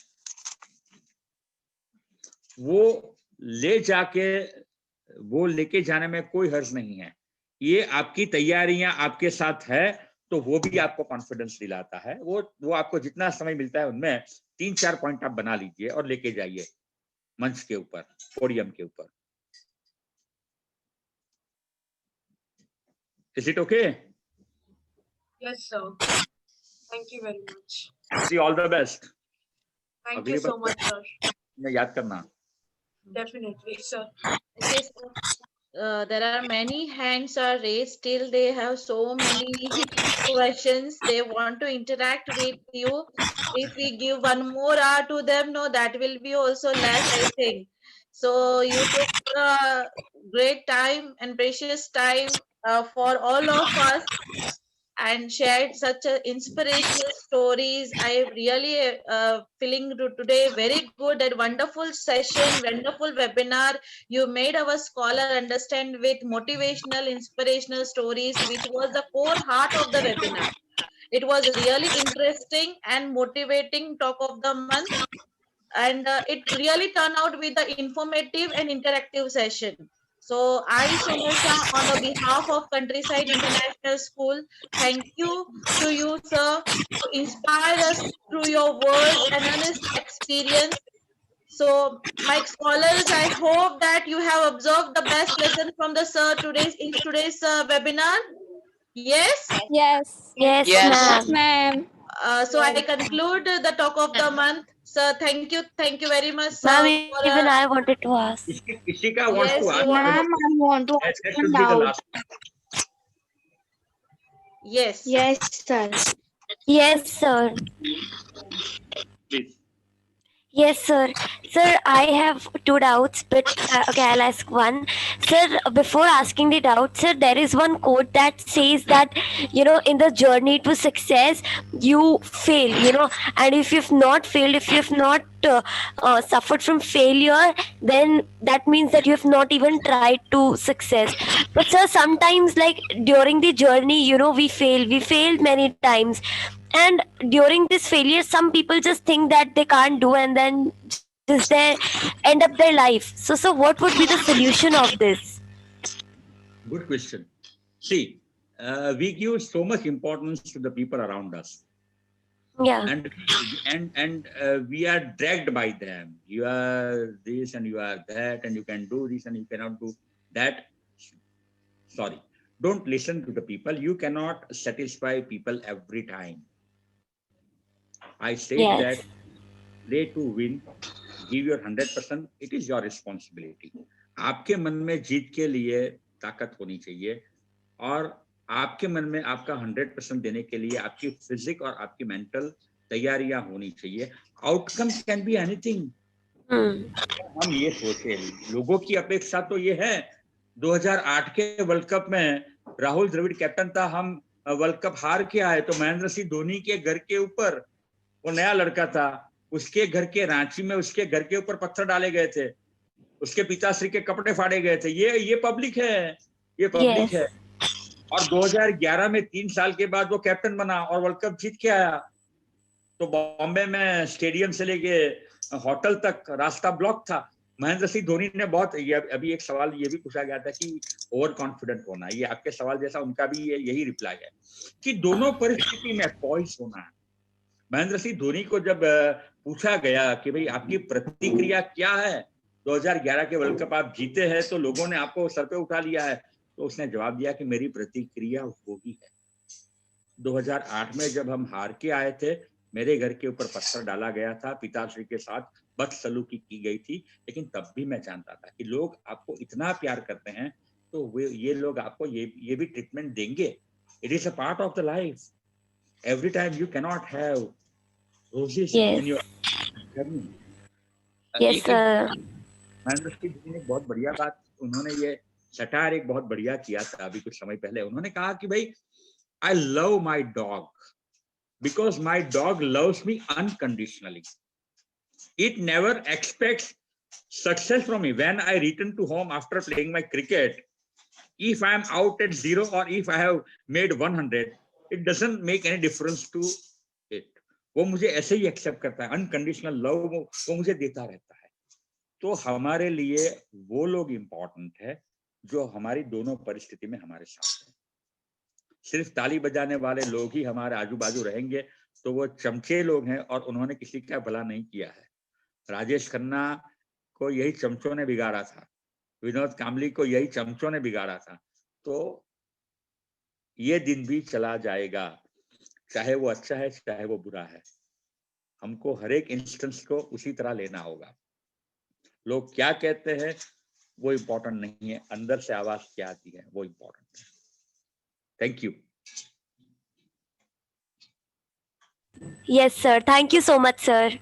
वो ले जाके, वो लेके जाने में कोई हर्ज नहीं है। ये आपकी तैयारियां आपके साथ है, तो वो भी आपको कॉन्फिडेंस दिलाता है। वो आपको जितना समय मिलता है उनमें 3-4 पॉइंट आप बना लीजिए और लेके जाइए मंच के ऊपर, पोडियम के ऊपर। Is it okay? Yes, sir. Thank you very much. See, all the best. Thank you so much, sir. मैं याद करना। Definitely, sir. Yes, there are many hands are raised. Still, they have so many questions. They want to interact with you. If we give one more hour to them, no, that will be also less, I think. So you took great time and precious time for all of us, and shared such a inspirational stories. I really feeling today very good, and wonderful session, wonderful webinar. You made our scholar understand with motivational, inspirational stories, which was the core heart of the webinar. It was really interesting and motivating talk of the month, and it really turned out with the informative and interactive session. So I, Sonosha, on the behalf of Countryside International School, thank you to you, sir, to inspire us through your words and honest experience. So, my scholars, I hope that you have observed the best lesson from the sir in today's webinar. Yes? Yes. Yes, Yes. ma'am. So I conclude the talk of the month. Sir, thank you very much, sir. Ma'am, for, even I wanted to ask. Ishika wants Yes, to ask. you are- Ma'am, I want to That ask should one be the doubt. last. Yes. Yes, sir. Yes, sir. Please. Yes, sir. Sir, I have two doubts, but okay, I'll ask one. Sir, before asking the doubt, sir, there is one quote that says that, in the journey to success, you fail, and if you've not failed, if you've not suffered from failure, then that means that you have not even tried to success. But, sir, sometimes, like, during the journey, we failed many times. And during this failure, some people just think that they can't do, and then just they end up their life. So what would be the solution of this? Good question. See, we give so much importance to the people around us, Yeah. and we are dragged by them. You are this and you are that, and you can do this and you cannot do that. Sorry, don't listen to the people. You cannot satisfy people every time. I say Yes. that play to win, give your 100%. It is your responsibility. आपके मन में जीत के लिए ताकत होनी चाहिए, और आपके मन में आपका 100% देने के लिए आपकी फिजिक और आपकी मेंटल तैयारियां होनी चाहिए. Outcome can be anything. हम ये सोचे, लोगों की अपेक्षा तो ये है. 2008 के वर्ल्ड कप में राहुल द्रविड़ कैप्टन था, हम वर्ल्ड कप हार के आए, तो महेंद्र सिंह धोनी के घर के ऊपर, वो नया लड़का था, उसके घर के रांची में उसके घर के ऊपर पत्थर डाले गए थे, उसके पिताश्री के कपड़े फाड़े गए थे. ये पब्लिक है, ये पब्लिक Yes. है. और 2011 में 3 साल के बाद वो कैप्टन बना और वर्ल्ड कप जीत के आया. तो बॉम्बे में स्टेडियम से लेके होटल तक रास्ता ब्लॉक था. महेंद्र सिंह धोनी ने बहुत, अभी एक सवाल ये भी पूछा गया था कि ओवर कॉन्फिडेंट होना, ये आपके सवाल जैसा उनका भी यही रिप्लाई है कि दोनों परिस्थिति में पॉइस होना है. महेंद्र सिंह धोनी को जब पूछा गया कि भाई आपकी प्रतिक्रिया क्या है, 2011 के वर्ल्ड कप आप जीते हैं तो लोगों ने आपको सर पे उठा लिया है, तो उसने जवाब दिया कि मेरी प्रतिक्रिया वो ही है 2008 में जब हम हार के आए थे, मेरे घर के ऊपर पत्थर डाला गया था, पिताश्री के साथ बदसलूकी की गई थी, लेकिन तब भी मैं जानता था कि लोग आपको इतना प्यार करते हैं तो ये लोग आपको ये भी ट्रीटमेंट देंगे. It is a part of the life. Every time you cannot have roses in your journey. Yes, sir. Mahendra Singh ji ने बहुत बढ़िया बात, उन्होंने ये सटायर एक बहुत बढ़िया किया था अभी कुछ समय पहले. उन्होंने कहा कि भाई I love my dog because my dog loves me unconditionally. It never expects success from me. When I return to home after playing my cricket, if I am out at 0 or if I have made 100, it doesn't make any difference to it. वो मुझे ऐसे ही accept करता है, unconditional love वो मुझे देता रहता है. तो हमारे लिए वो लोग इम्पोर्टेंट है जो हमारी दोनों परिस्थिति में हमारे साथ हैं. सिर्फ ताली बजाने वाले लोग ही हमारे आजू बाजू रहेंगे तो वो चमचे लोग हैं और उन्होंने किसी का भला नहीं किया है. राजेश खन्ना को यही चमचों ने बिगाड़ा था, विनोद कामली को यही चमचों ने बिगाड़ा था. तो ये दिन भी चला जाएगा, चाहे वो अच्छा है चाहे वो बुरा है. हमको हर एक इंस्टेंस को उसी तरह लेना होगा. लोग क्या कहते हैं वो इम्पोर्टेंट नहीं है, अंदर से आवाज क्या आती है वो इम्पोर्टेंट है. Thank you. Yes, sir. Thank you so much, sir.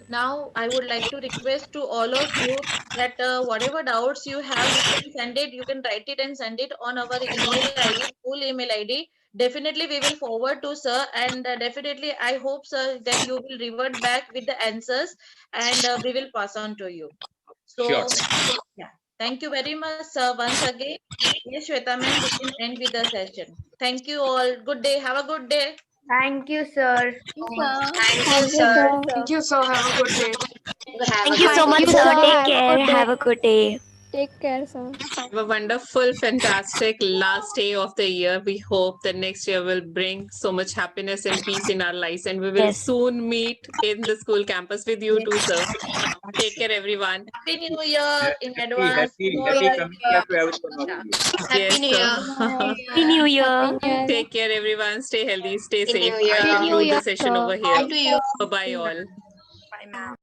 Now, I would like to request to all of you that whatever doubts you have, you can send it, you can write it and send it on our email ID, full email ID. Definitely, we will forward to sir, and definitely, I hope, sir, that you will revert back with the answers, and we will pass on to you. So, Sure. yeah, thank you very much, sir. Once again, yes, Shweta ma'am, we can end with the session. Thank you all. Good day. Have a good day. Thank you, sir. Thank you, sir. Thank you, sir. Have a good day. Thank you so much, sir. Take care. Have a good day. Take care, sir. Have a wonderful, fantastic last day of the year. We hope that next year will bring so much happiness and peace in our lives, and we will Yes. soon meet in the school campus with you too, sir. Take care, everyone. Happy New Year in Happy advance. coming More year like, to everyone of you. Yes, New sir. Happy New Year. Take care, everyone. Stay healthy, stay Happy safe. New Year. I Happy New conclude Year, the session sir. over Bye here. to you. Bye-bye all. Bye, ma'am.